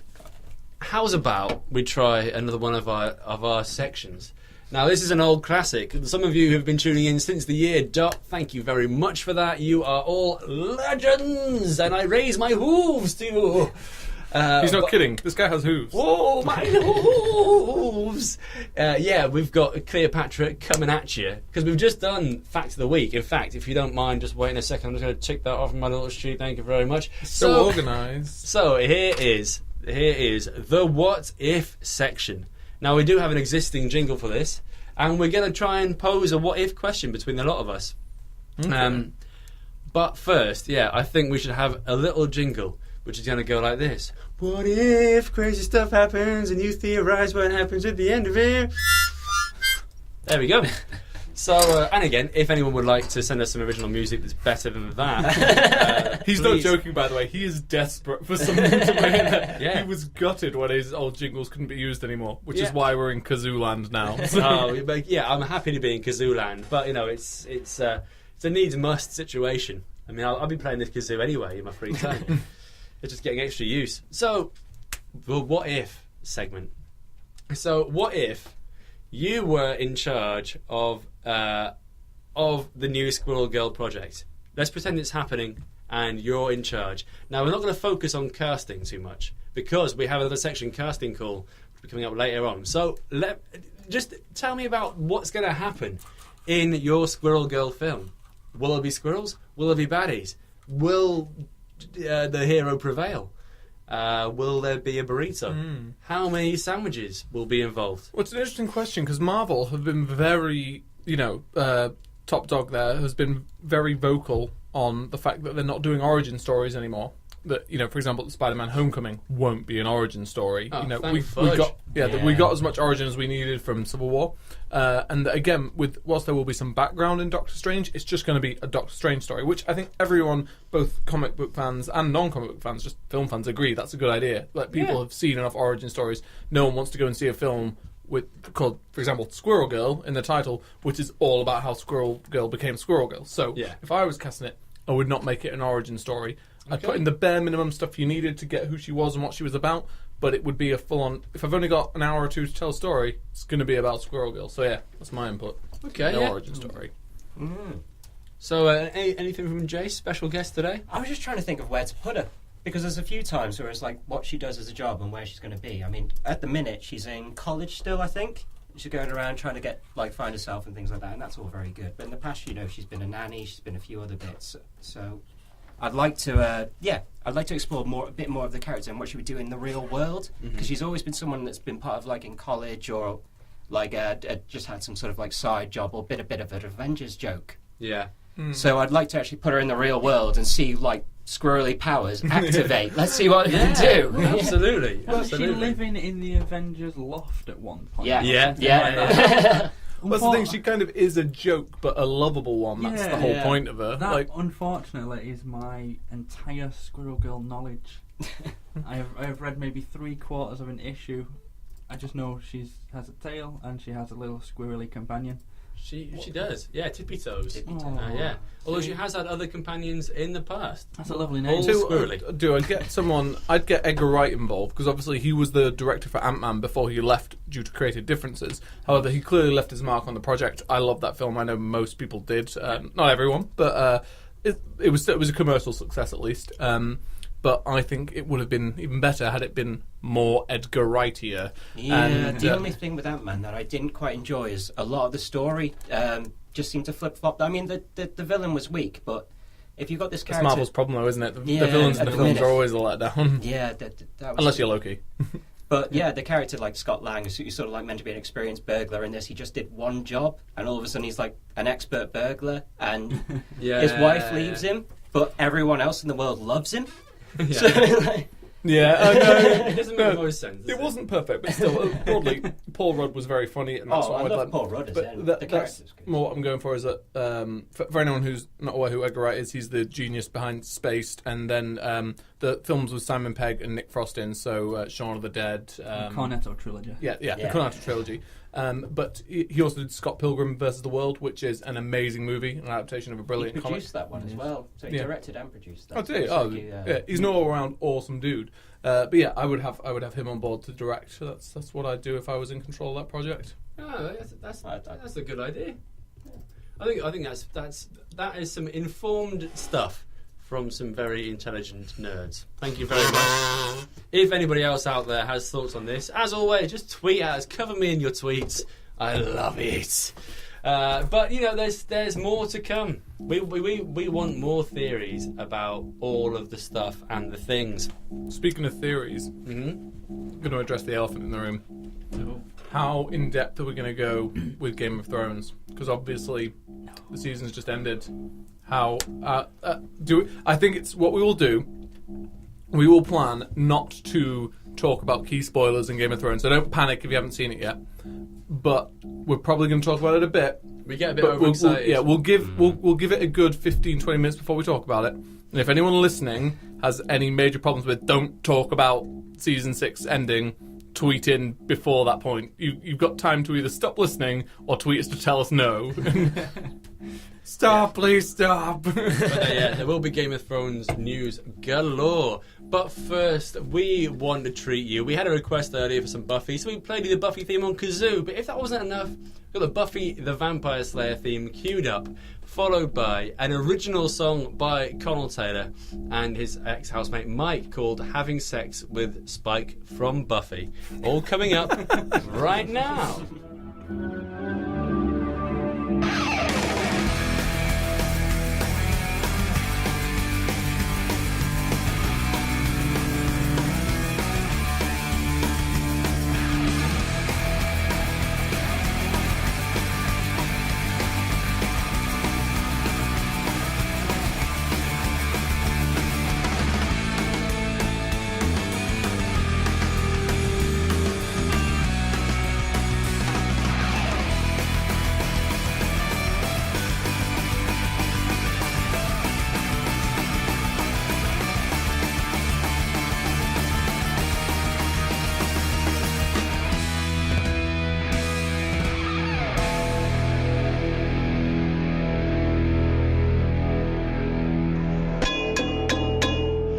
how's about we try another one of our sections? Now, this is an old classic. Some of you who have been tuning in since the year dot, thank you very much for that. You are all legends, and I raise my hooves to you. He's not kidding. This guy has hooves. Oh, my hooves! We've got Cleopatra coming at you, because we've just done Fact of the Week. In fact, if you don't mind, just waiting a second, I'm just going to tick that off in my little sheet. Thank you very much. So organised. So here is the What If section. Now, we do have an existing jingle for this, and we're going to try and pose a what if question between a lot of us. Okay. But first, I think we should have a little jingle, which is going to go like this. What if crazy stuff happens and you theorise what happens at the end of it? There we go. So, and again, if anyone would like to send us some original music that's better than that... He's please. not joking, by the way. He is desperate for something to make that. He was gutted when his old jingles couldn't be used anymore, which is why we're in Kazoo land now. I'm happy to be in Kazoo land, but, it's a needs-must situation. I mean, I'll be playing this kazoo anyway in my free time. It's just getting extra use. So, the what if segment. So, what if you were in charge of the new Squirrel Girl project? Let's pretend it's happening and you're in charge. Now, we're not going to focus on casting too much because we have another section, casting call, which will be coming up later on. So, just tell me about what's going to happen in your Squirrel Girl film. Will there be squirrels? Will there be baddies? Will the hero prevail? Will there be a burrito? How many sandwiches will be involved? Well, it's an interesting question because Marvel have been very, top dog there has been very vocal on the fact that they're not doing origin stories anymore. That, for example, the Spider-Man Homecoming won't be an origin story. Oh, we got as much origin as we needed from Civil War. And again, whilst there will be some background in Doctor Strange, it's just going to be a Doctor Strange story, which I think everyone, both comic book fans and non-comic book fans, just film fans, agree that's a good idea. Like, people have seen enough origin stories. No one wants to go and see a film called, for example, Squirrel Girl in the title, which is all about how Squirrel Girl became Squirrel Girl. So if I was casting it, I would not make it an origin story. I'd put in the bare minimum stuff you needed to get who she was and what she was about, but it would be a full-on... If I've only got an hour or two to tell a story, it's going to be about Squirrel Girl. So that's my input. Okay, no origin story. So, anything from Jace, special guest today? I was just trying to think of where to put her, because there's a few times where it's like what she does as a job and where she's going to be. I mean, at the minute, she's in college still, I think. She's going around trying to get, find herself and things like that, and that's all very good. But in the past, she's been a nanny, she's been a few other bits, so... I'd like to, explore a bit more of the character and what she would do in the real world, because she's always been someone that's been part of in college or just had some sort of side job or bit of an Avengers joke. Yeah. So I'd like to actually put her in the real world and see squirrely powers activate. Let's see what they can do. Absolutely. Was she living in the Avengers loft at one point? Yeah. That's the thing, she kind of is a joke, but a lovable one. That's the whole point of her. That, unfortunately, is my entire Squirrel Girl knowledge. I have read maybe 3/4 of an issue. I just know she has a tail and she has a little squirrely companion. She does, Tippy Toes. Although she has had other companions in the past. That's a lovely name. I'd get Edgar Wright involved, because obviously he was the director for Ant-Man before he left due to creative differences. However, he clearly left his mark on the project. I love that film. I know most people did. Not everyone, but it was a commercial success at least. But I think it would have been even better had it been more Edgar Wrightier. Yeah, the only thing with Ant-Man that I didn't quite enjoy is a lot of the story just seemed to flip-flop. I mean, the villain was weak, but if you've got this That's character... Marvel's problem, though, isn't it? The Yeah, villains in at the the films minute. are always a letdown. Yeah, that was... Unless you're Loki. But yeah, the character like Scott Lang, who's sort of like meant to be an experienced burglar in this, he just did one job, and all of a sudden he's like an expert burglar, and Yeah. his wife leaves him, but everyone else in the world loves him. Yeah. So, like, Yeah, It doesn't make the most sense. does It wasn't perfect, but still, broadly, Paul Rudd was very funny, and that's Oh, what I would love like. Paul Rudd as But in, that, the that's character's good. more what I'm going for. Is that for anyone who's not aware who Edgar Wright is, he's the genius behind Spaced, and then the films with Simon Pegg and Nick Frost in, so Shaun of the Dead, Cornetto trilogy. the Cornetto trilogy. But he also did Scott Pilgrim vs. the World, which is an amazing movie, an adaptation of a he brilliant comic. produced that one as well. So he Yeah. directed and produced that. Oh, did he? So Oh, he, he's an all-around awesome dude. But yeah, I would have him on board to direct. So that's what I'd do if I was in control of that project. Oh, that's a good idea. I think that is some informed stuff from some very intelligent nerds. Thank you very much. If anybody else out there has thoughts on this, as always, just tweet at us. Cover me in your tweets. I love it. But you know, there's more to come. We want more theories about all of the stuff and the things. Speaking of theories, I'm going to address the elephant in the room. How in depth are we going to go with Game of Thrones? Because obviously the season's just ended. How I think it's what we will do. We will plan not to talk about key spoilers in Game of Thrones. So don't panic if you haven't seen it yet. But we're probably going to talk about it a bit. We get a bit But overexcited. we'll give it a good 15-20 minutes before we talk about it. And if anyone listening has any major problems with don't talk about season 6 ending, tweet in before that point. You've got time to either stop listening or tweet us to tell us no. Stop, please stop. But yeah, there will be Game of Thrones news galore. But first, we want to treat you. We had a request earlier for some Buffy, so we played you the Buffy theme on Kazoo. But if that wasn't enough, we've got the Buffy the Vampire Slayer theme queued up, followed by an original song by Connell Taylor and his ex-housemate Mike called Having Sex with Spike from Buffy. All coming up right now.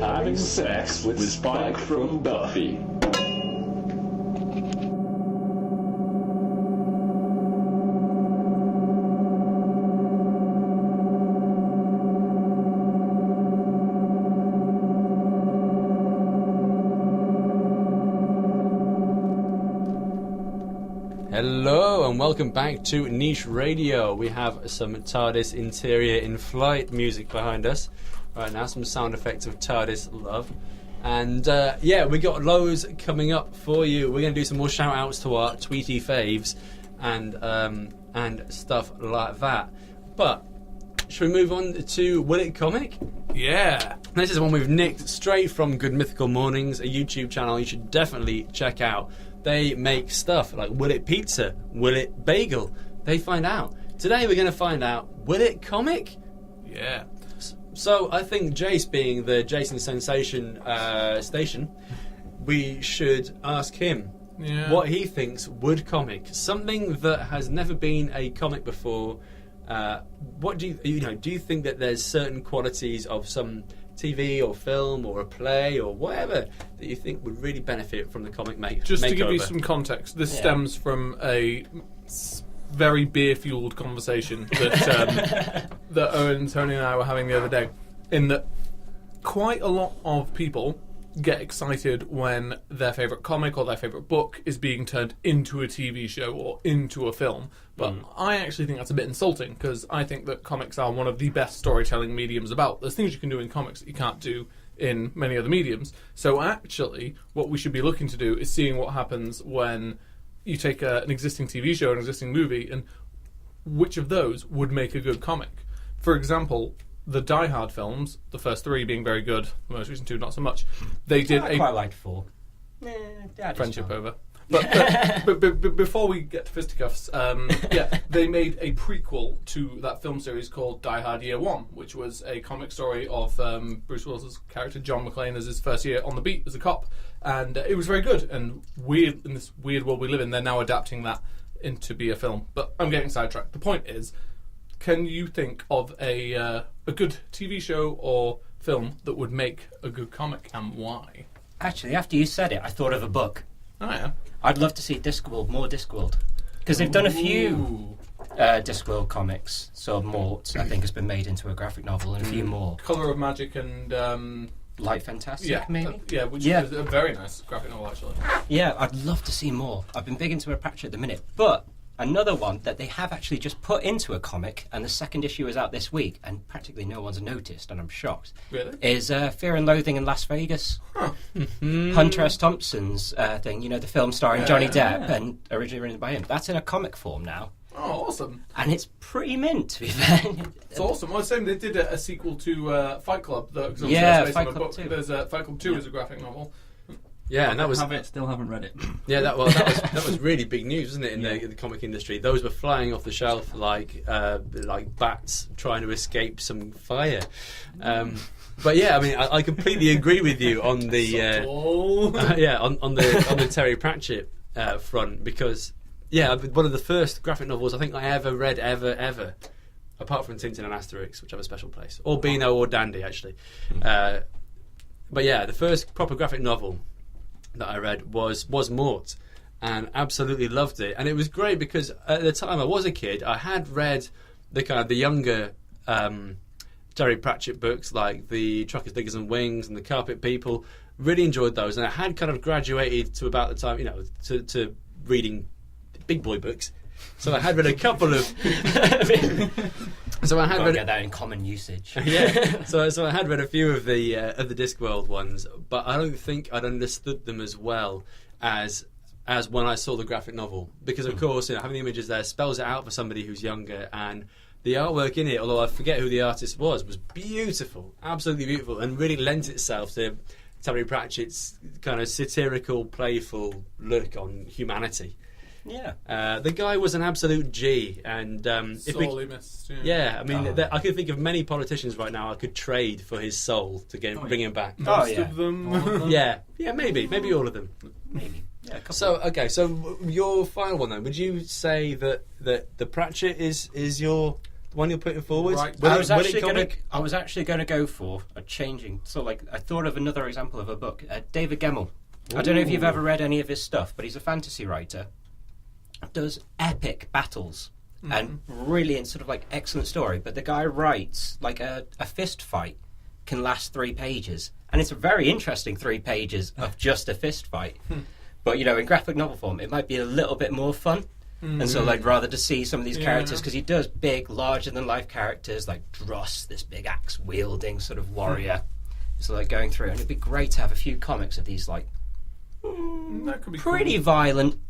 Having sex with Spike from Buffy. Hello and welcome back to Niche Radio. We have some TARDIS interior in flight music behind us right now, some sound effects of TARDIS love. And yeah, we got loads coming up for you. We're going to do some more shout outs to our Tweety faves and stuff like that. But should we move on to Will It Comic? Yeah. This is one we've nicked straight from Good Mythical Mornings, a YouTube channel you should definitely check out. They make stuff like Will It Pizza, Will It Bagel. They find out. Today we're going to find out, Will It Comic? Yeah. So I think Jace, being the Jason Sensation station, we should ask him what he thinks would comic. Something that has never been a comic before. What do you think that there's certain qualities of some TV or film or a play or whatever that you think would really benefit from the comic makeover? Just to give you some context, this stems from a very beer-fueled conversation that that Owen, Tony and I were having the other day, in that quite a lot of people get excited when their favourite comic or their favourite book is being turned into a TV show or into a film. But I actually think that's a bit insulting, because I think that comics are one of the best storytelling mediums about. There's things you can do in comics that you can't do in many other mediums. So actually, what we should be looking to do is seeing what happens when you take an existing TV show, an existing movie, and which of those would make a good comic. For example, the Die Hard films, the first 3 being very good, the most recent 2 not so much. They did I quite liked 4. Friendship over. But before we get to fisticuffs, they made a prequel to that film series called Die Hard Year One, which was a comic story of Bruce Willis's character John McClane as his first year on the beat as a cop, and it was very good and weird. In this weird world we live in, they're now adapting that into be a film. But I'm getting sidetracked. The point is, can you think of a good TV show or film that would make a good comic, and why? Actually, after you said it, I thought of a book. Oh yeah. I'd love to see Discworld, more Discworld, because they've done a few Discworld comics. So Mort, I think, has been made into a graphic novel, and a few more. Colour of Magic and Light Fantastic, maybe. Which is a very nice graphic novel, actually. Yeah, I'd love to see more. I've been big into a Pratchett at the minute, but another one that they have actually just put into a comic, and the second issue is out this week, and practically no one's noticed, and I'm shocked. Really? Is Fear and Loathing in Las Vegas. Huh. Hunter S. Thompson's thing, you know, the film starring Johnny Depp, and originally written by him. That's in a comic form now. Oh, awesome. And it's pretty mint, to be fair. It's awesome. Well, same, they did a sequel to Fight Club. Fight Club 2. There's Fight Club 2 is a graphic novel. Yeah, and that was still haven't read it. Yeah, that was really big news, wasn't it, in the comic industry? Those were flying off the shelf like bats trying to escape some fire. But yeah, I mean, I completely agree with you on the on the Terry Pratchett front, because one of the first graphic novels I think I ever read ever, apart from Tintin and Asterix, which have a special place, or Beano or Dandy actually. But yeah, the first proper graphic novel that I read was Mort, and absolutely loved it. And it was great because at the time I was a kid, I had read the kind of the younger Terry Pratchett books, like the Truckers, Diggers and Wings and the Carpet People. Really enjoyed those, and I had kind of graduated to about the time, to reading big boy books. So I had read a couple of. So I had read get that in common usage. Yeah. So I had read a few of the Discworld ones, but I don't think I'd understood them as well as when I saw the graphic novel, because of course having the images there spells it out for somebody who's younger, and the artwork in it, although I forget who the artist was beautiful, absolutely beautiful, and really lent itself to Terry Pratchett's kind of satirical, playful look on humanity. Yeah, the guy was an absolute G, and sorely missed. I mean, I could think of many politicians right now I could trade for his soul to bring him back. Most of them. yeah, maybe all of them. Maybe. Yeah, so your final one then? Would you say that the Pratchett is your one you're putting forward? Right. I was actually going to go for a changing. So I thought of another example of a book. David Gemmell. I don't know if you've ever read any of his stuff, but he's a fantasy writer. Does epic battles and really sort of excellent story, but the guy writes a fist fight can last 3 pages, and it's a very interesting 3 pages of just a fist fight. But in graphic novel form, it might be a little bit more fun. And so I'd rather to see some of these characters, because he does big, larger than life characters like Dross, this big axe wielding sort of warrior. So going through, and it'd be great to have a few comics of these that could be pretty cool. violent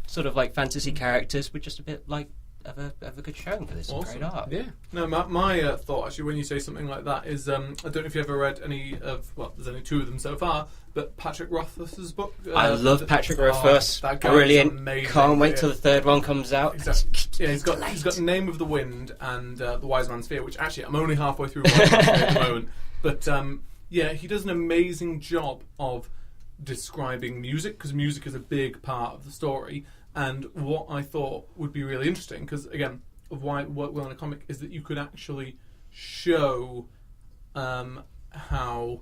sort of fantasy characters with just a bit of a good showing for this. Awesome. Great art. Yeah. No, my thought actually when you say something like that is I don't know if you ever read any of, there's only 2 of them so far, but Patrick Rothfuss's book. I love Patrick Rothfuss. That guy Brilliant. is amazing. Can't wait till the 3rd one comes out. Exactly. Yeah, he's got Name of the Wind and The Wise Man's Fear, which actually I'm only halfway through Wise Man's Fear at the moment. But he does an amazing job of describing music, because music is a big part of the story. And what I thought would be really interesting, because again, of why it worked well in a comic, is that you could actually show how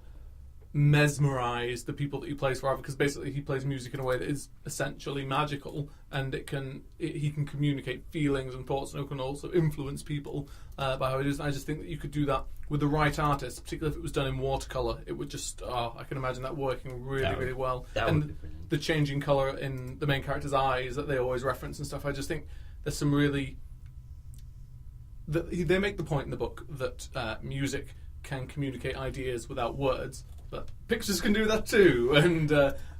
mesmerised the people that he plays for are, because basically he plays music in a way that is essentially magical, and he can communicate feelings and thoughts, and it can also influence people by how it is. And I just think that you could do that with the right artist, particularly if it was done in watercolor, it would just I can imagine that working really well. That would be brilliant. The changing color in the main character's eyes that they always reference and stuff. I just think there's some really they make the point in the book that music can communicate ideas without words, but pictures can do that too. And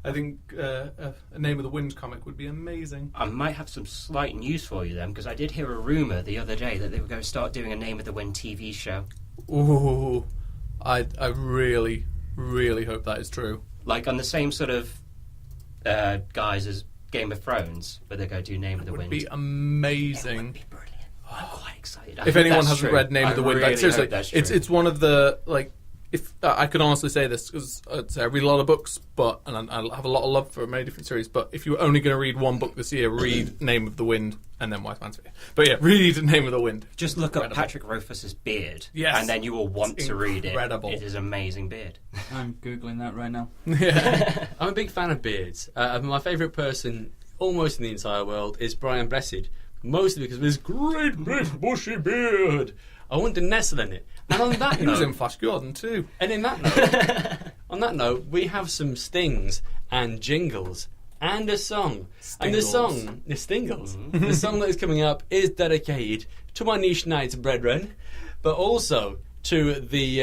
I think a Name of the Wind comic would be amazing. I might have some slight news for you then, because I did hear a rumour the other day that they were going to start doing a Name of the Wind TV show. Ooh, I really, really hope that is true. Like on the same sort of guise as Game of Thrones, where they go do Name of the Wind. It would be amazing. It would be brilliant. I'm quite excited. If anyone hasn't read Name of the Wind, seriously, it's one of the, like, if I could honestly say this, because I read a lot of books, and I have a lot of love for many different series, but if you were only going to read one book this year, read Name of the Wind and then Wise Man's Fear. But yeah, read Name of the Wind. Just look up Patrick Rothfuss's beard, yes, and then you will want to read it. Incredible. It is an amazing beard. I'm Googling that right now. Yeah. I'm a big fan of beards. My favourite person, almost in the entire world, is Brian Blessed. Mostly because of his great big bushy beard. I want to nestle in it. And on that he note, was in Flash Gordon too. And in that note, on that note, we have some stings and jingles and a song. And the song, the stingles, the song that is coming up is dedicated to my niche knights brethren, but also to the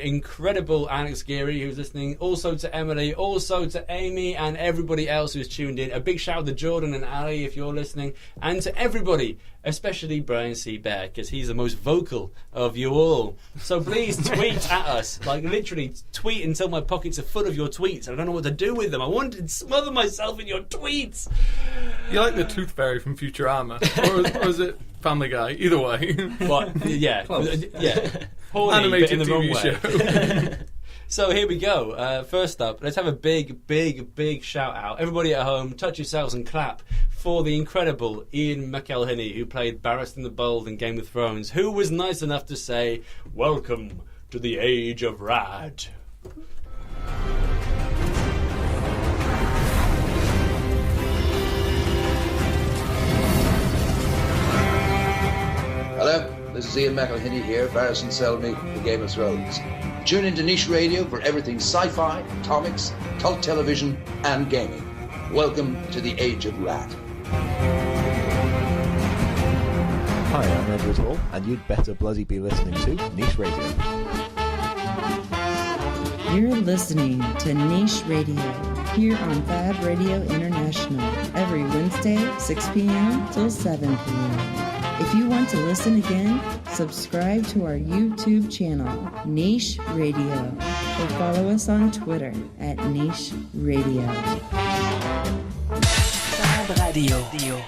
incredible Alex Geary who's listening, also to Emily, also to Amy and everybody else who's tuned in. A big shout out to Jordan and Ali if you're listening, and to everybody, especially Brian C. Bear, because he's the most vocal of you all. So please tweet at us, like literally tweet until my pockets are full of your tweets. I don't know what to do with them. I want to smother myself in your tweets. You like the Tooth Fairy from Futurama, or is it Family Guy? Either way. What? Yeah. Yeah. Horny, animated but in the wrong TV way. So here we go. First up, let's have a big shout out. Everybody at home, touch yourselves and clap for the incredible Ian McElhinney, who played Barristan the Bold in Game of Thrones, who was nice enough to say, "Welcome to the Age of Rad." Hello, this is Ian McElhinney here, Barristan Selmy for Game of Thrones. Tune into Niche Radio for everything sci-fi, comics, cult television, and gaming. Welcome to the Age of Rat. Hi, I'm Edward Hall, and you'd better bloody be listening to Niche Radio. You're listening to Niche Radio here on Fab Radio International every Wednesday, 6 p.m. till 7 p.m. If you want to listen again, subscribe to our YouTube channel, Niche Radio, or follow us on Twitter at Niche Radio. Fab Radio.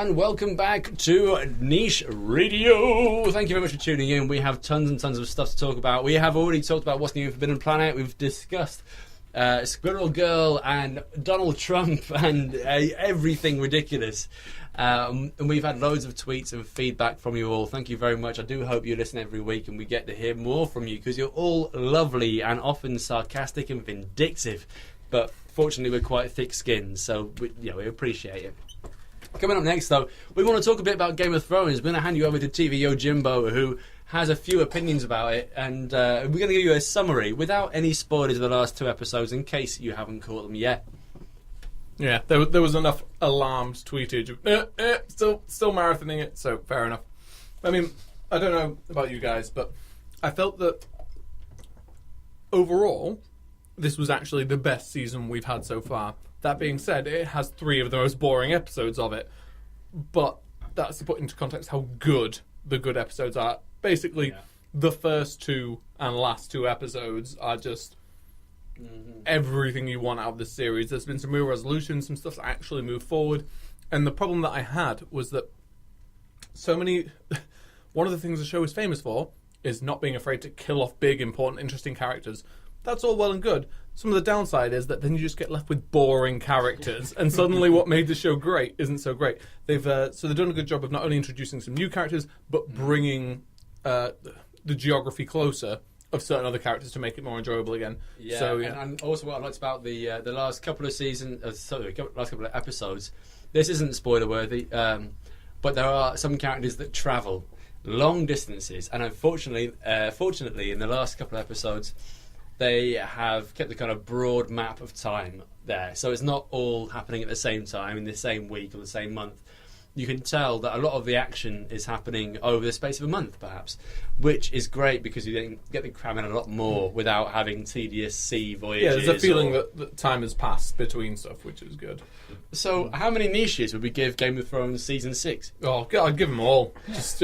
and welcome back to Niche Radio. Thank you very much for tuning in. We have tons and tons of stuff to talk about. We have already talked about what's new in Forbidden Planet. We've discussed Squirrel Girl and Donald Trump and everything ridiculous. And we've had loads of tweets and feedback from you all. Thank you very much. I do hope you listen every week and we get to hear more from you because you're all lovely and often sarcastic and vindictive. But fortunately, we're quite thick-skinned, so we appreciate it. Coming up next, though, we want to talk a bit about Game of Thrones. We're going to hand you over to TV Yojimbo, who has a few opinions about it, and we're going to give you a summary without any spoilers of the last 2 episodes in case you haven't caught them yet. Yeah, there was enough alarmed tweetage of, still marathoning it, so fair enough. I mean, I don't know about you guys, but I felt that overall, this was actually the best season we've had so far. That being said, it has 3 of the most boring episodes of it. But that's to put into context how good the good episodes are. Basically, the first 2 and last 2 episodes are just everything you want out of this series. There's been some real resolutions, some stuff's actually moved forward. And the problem that I had was that one of the things the show is famous for is not being afraid to kill off big, important, interesting characters. That's all well and good. Some of the downside is that then you just get left with boring characters, and suddenly what made the show great isn't so great. They've done a good job of not only introducing some new characters, but bringing the geography closer of certain other characters to make it more enjoyable again. Yeah, so, and also what I liked about the last couple of last couple of episodes. This isn't spoiler worthy, but there are some characters that travel long distances, and fortunately, in the last couple of episodes, they have kept the kind of broad map of time there. So it's not all happening at the same time in the same week or the same month. You can tell that a lot of the action is happening over the space of a month, perhaps, which is great because you then get to cram in a lot more without having tedious sea voyages. Yeah, there's a feeling that time has passed between stuff, which is good. So, how many niches would we give Game of Thrones Season 6? Oh, I'd give them all. Just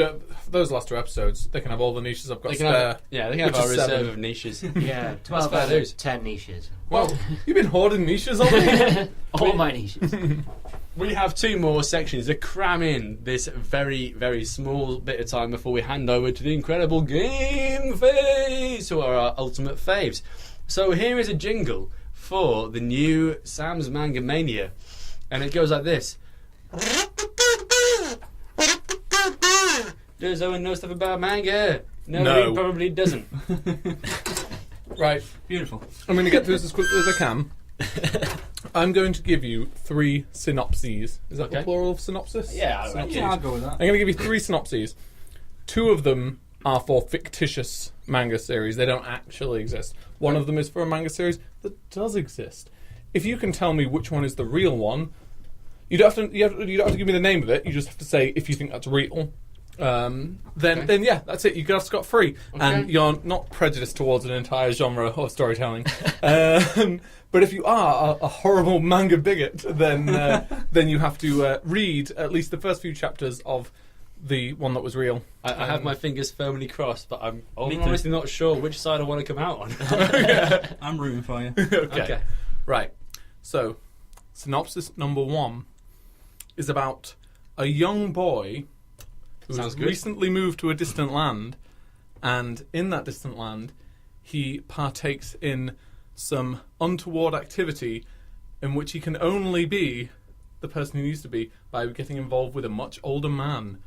those last 2 episodes, they can have all the niches I've got spare. They can have our reserve of niches. Yeah, 12 out of 10 niches. Well, you've been hoarding niches already? All my niches. We have 2 more sections to cram in this very, very small bit of time before we hand over to the incredible Game Phase, who are our ultimate faves. So here is a jingle for the new Sam's Manga Mania, and it goes like this. Does Owen know stuff about manga? No, he probably doesn't. Right. Beautiful. I'm going to get through this as quickly as I can. I'm going to give you 3 synopses. Is that the plural of synopsis? Yeah, I'll go with that. I'm going to give you 3 synopses. 2 of them are for fictitious manga series. They don't actually exist. One of them is for a manga series that does exist. If you can tell me which one is the real one, you don't have to give me the name of it. You just have to say if you think that's real. Then yeah, that's it. You get off scot-free, and you're not prejudiced towards an entire genre of storytelling. But if you are a horrible manga bigot, then you have to read at least the first few chapters of the one that was real. I have my fingers firmly crossed, but I'm honestly not sure which side I want to come out on. I'm rooting for you. Okay. Right. So, synopsis number 1 is about a young boy who has recently moved to a distant land, and in that distant land, he partakes in some untoward activity in which he can only be the person he needs to be by getting involved with a much older man.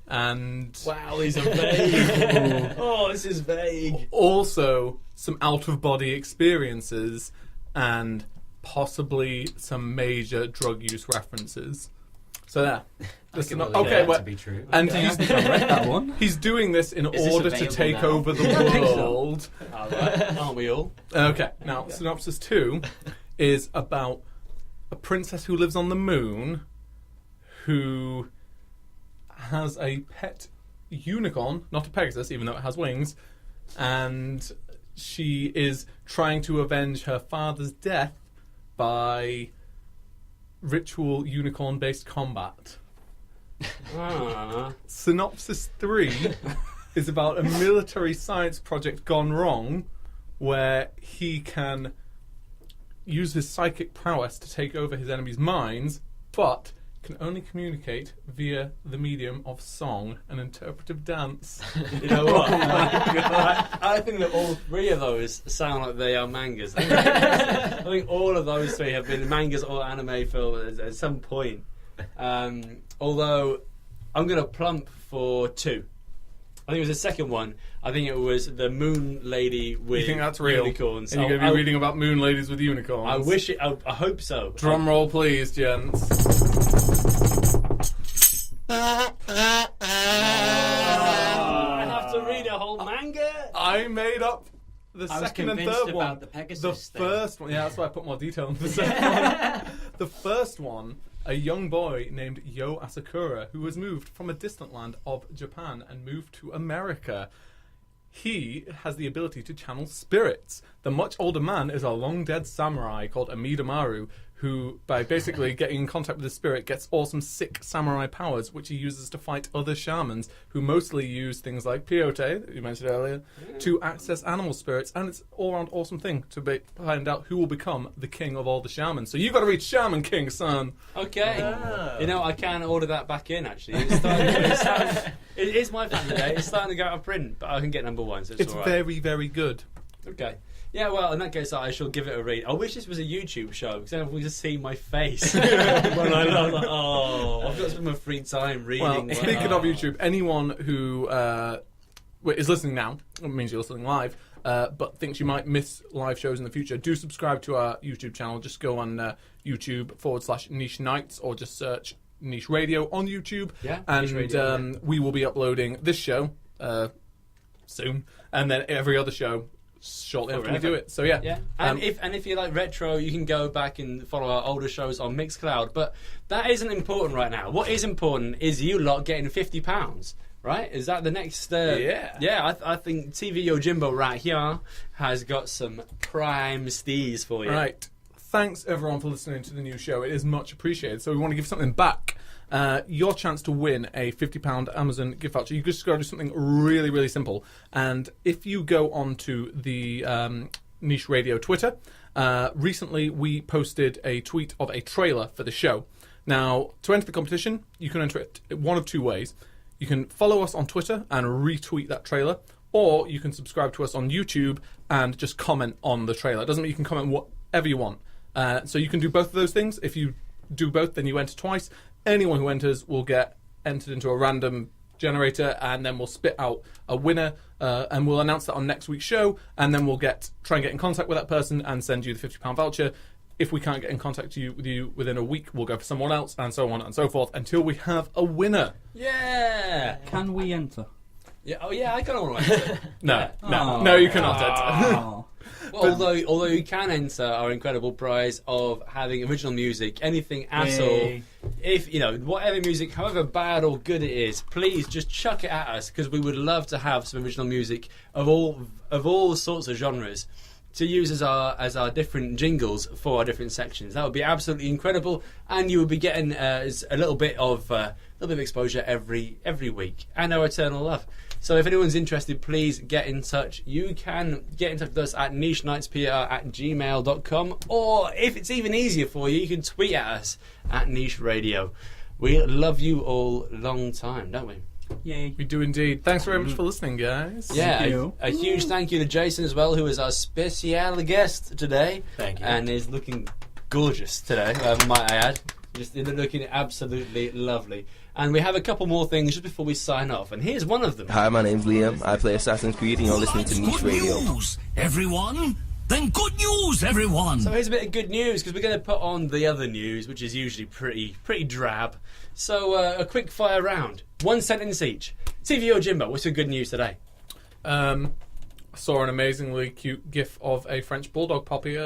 And wow, these are vague. Oh, this is vague. Also, some out-of-body experiences and possibly some major drug use references. So there. To be true. And I read that one. he's doing this in order to take over the world. Aren't we all? Okay, now synopsis 2 is about a princess who lives on the moon who has a pet unicorn, not a Pegasus, even though it has wings, and she is trying to avenge her father's death by ritual unicorn-based combat. Synopsis 3 is about a military science project gone wrong where he can use his psychic prowess to take over his enemies' minds, but can only communicate via the medium of song and interpretive dance. You know what? I think that all three of those sound like they are mangas. I think all of those three have been mangas or anime films at some point. Although I'm going to plump for 2. I think it was the second one. I think it was the Moon Lady with You think that's real? unicorns. And you're going to be reading about moon ladies with unicorns? I wish it. I hope so. Drum roll, please, gents. I have to read a whole manga. I made up the I was second and convinced third about one. the Pegasus The thing. first one, yeah, that's why I put more detail into the second one. The first one, a young boy named Yo Asakura, who was moved from a distant land of Japan and moved to America. He has the ability to channel spirits. The much older man is a long-dead samurai called Amida Maru, who, by basically getting in contact with the spirit, gets awesome, sick samurai powers, which he uses to fight other shamans, who mostly use things like peyote, that you mentioned earlier, to access animal spirits. And it's an all-round awesome thing to find out who will become the king of all the shamans. So you've got to read Shaman King, son. Okay. You know, I can order that back in, actually. It is my fan today. It's starting to go out of print, but I can get number 1, so it's all right. Very, very good. Okay. Yeah, well, in that case, I shall give it a read. I wish this was a YouTube show, because then we just see my face when I was like, oh, I've got some of my free time reading. Well, speaking of YouTube, anyone who is listening now, it means you're listening live, but thinks you might miss live shows in the future, do subscribe to our YouTube channel. Just go on YouTube/Niche Nights, or just search Niche Radio on YouTube. Yeah, and Niche Radio, we will be uploading this show soon, and then every other show shortly after we do it. So yeah. And if you like retro, you can go back and follow our older shows on Mixcloud. But that isn't important right now. What is important is you lot getting £50. Right? Is that the next? Yeah. I think TV Yojimbo right here has got some prime steez for you. Right. Thanks everyone for listening to the new show. It is much appreciated. So we want to give something back. Your chance to win a £50 Amazon gift voucher. You just got to do something really, really simple. And if you go onto the Niche Radio Twitter, recently we posted a tweet of a trailer for the show. Now, to enter the competition, you can enter it one of 2 ways. You can follow us on Twitter and retweet that trailer, or you can subscribe to us on YouTube and just comment on the trailer. It doesn't mean you can comment whatever you want. So you can do both of those things. If you do both, then you enter twice. Anyone who enters will get entered into a random generator, and then we'll spit out a winner, and we'll announce that on next week's show, and then we'll try and get in contact with that person and send you the £50 voucher. If we can't get in contact with you within a week, we'll go for someone else, and so on and so forth, until we have a winner. Yeah! Can we enter? Yeah. Oh, yeah, I kind of want to enter. No, you cannot enter. Well, although you can enter our incredible prize of having original music, anything at all. If whatever music, however bad or good it is, please just chuck it at us, because we would love to have some original music of all sorts of genres to use as our different jingles for our different sections. That would be absolutely incredible, and you would be getting a little bit of exposure every week, and our eternal love. So if anyone's interested, please get in touch. You can get in touch with us at nichenightspr@gmail.com, or if it's even easier for you, you can tweet at us at Niche Radio. We love you all long time, don't we? Yay. We do indeed. Thanks very much for listening, guys. Yeah, a huge thank you to Jason as well, who is our special guest today. Thank you. And is looking gorgeous today, might I add. Just looking absolutely lovely. And we have a couple more things just before we sign off, and here's one of them. Hi, my name's Liam. I play Assassin's Creed, and you're listening to Niche Radio. News, everyone. Then good news, everyone. So here's a bit of good news, because we're going to put on the other news, which is usually pretty drab. So a quick fire round, 1 sentence each. TV or Jimbo, what's your good news today? I saw an amazingly cute gif of a French bulldog puppy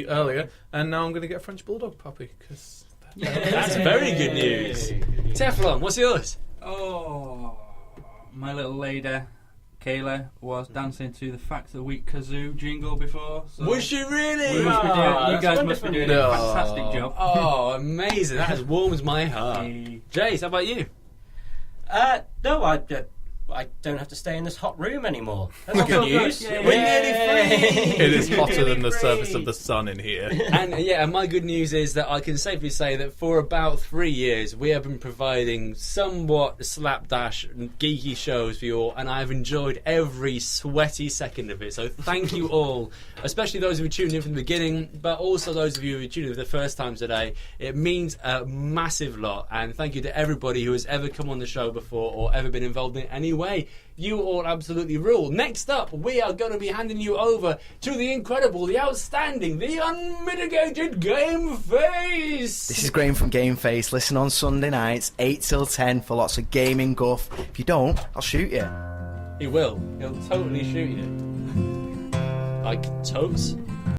earlier, and now I'm going to get a French bulldog puppy, because that's very good news. Teflon, what's yours? Oh, my little lady, Kayla, was dancing to the Fact of the Week Kazoo jingle before. So was she really? You guys must be doing a fantastic job. Oh, amazing. That has warmed my heart. Jace, how about you? No, I don't have to stay in this hot room anymore. That's good news. We're nearly free. It is hotter than the surface of the sun in here. And my good news is that I can safely say that for about 3 years we have been providing somewhat slapdash geeky shows for you all, and I've enjoyed every sweaty second of it. So thank you all, especially those who tuned in from the beginning, but also those of you who tuned in for the first time today. It means a massive lot, and thank you to everybody who has ever come on the show before or ever been involved in any way. You all absolutely rule. Next up, we are going to be handing you over to the incredible, the outstanding, the unmitigated Game Face. This is Graham from Game Face. Listen on Sunday nights, 8 till 10 for lots of gaming guff. If you don't, I'll shoot you. He will. He'll totally shoot you. Like totes.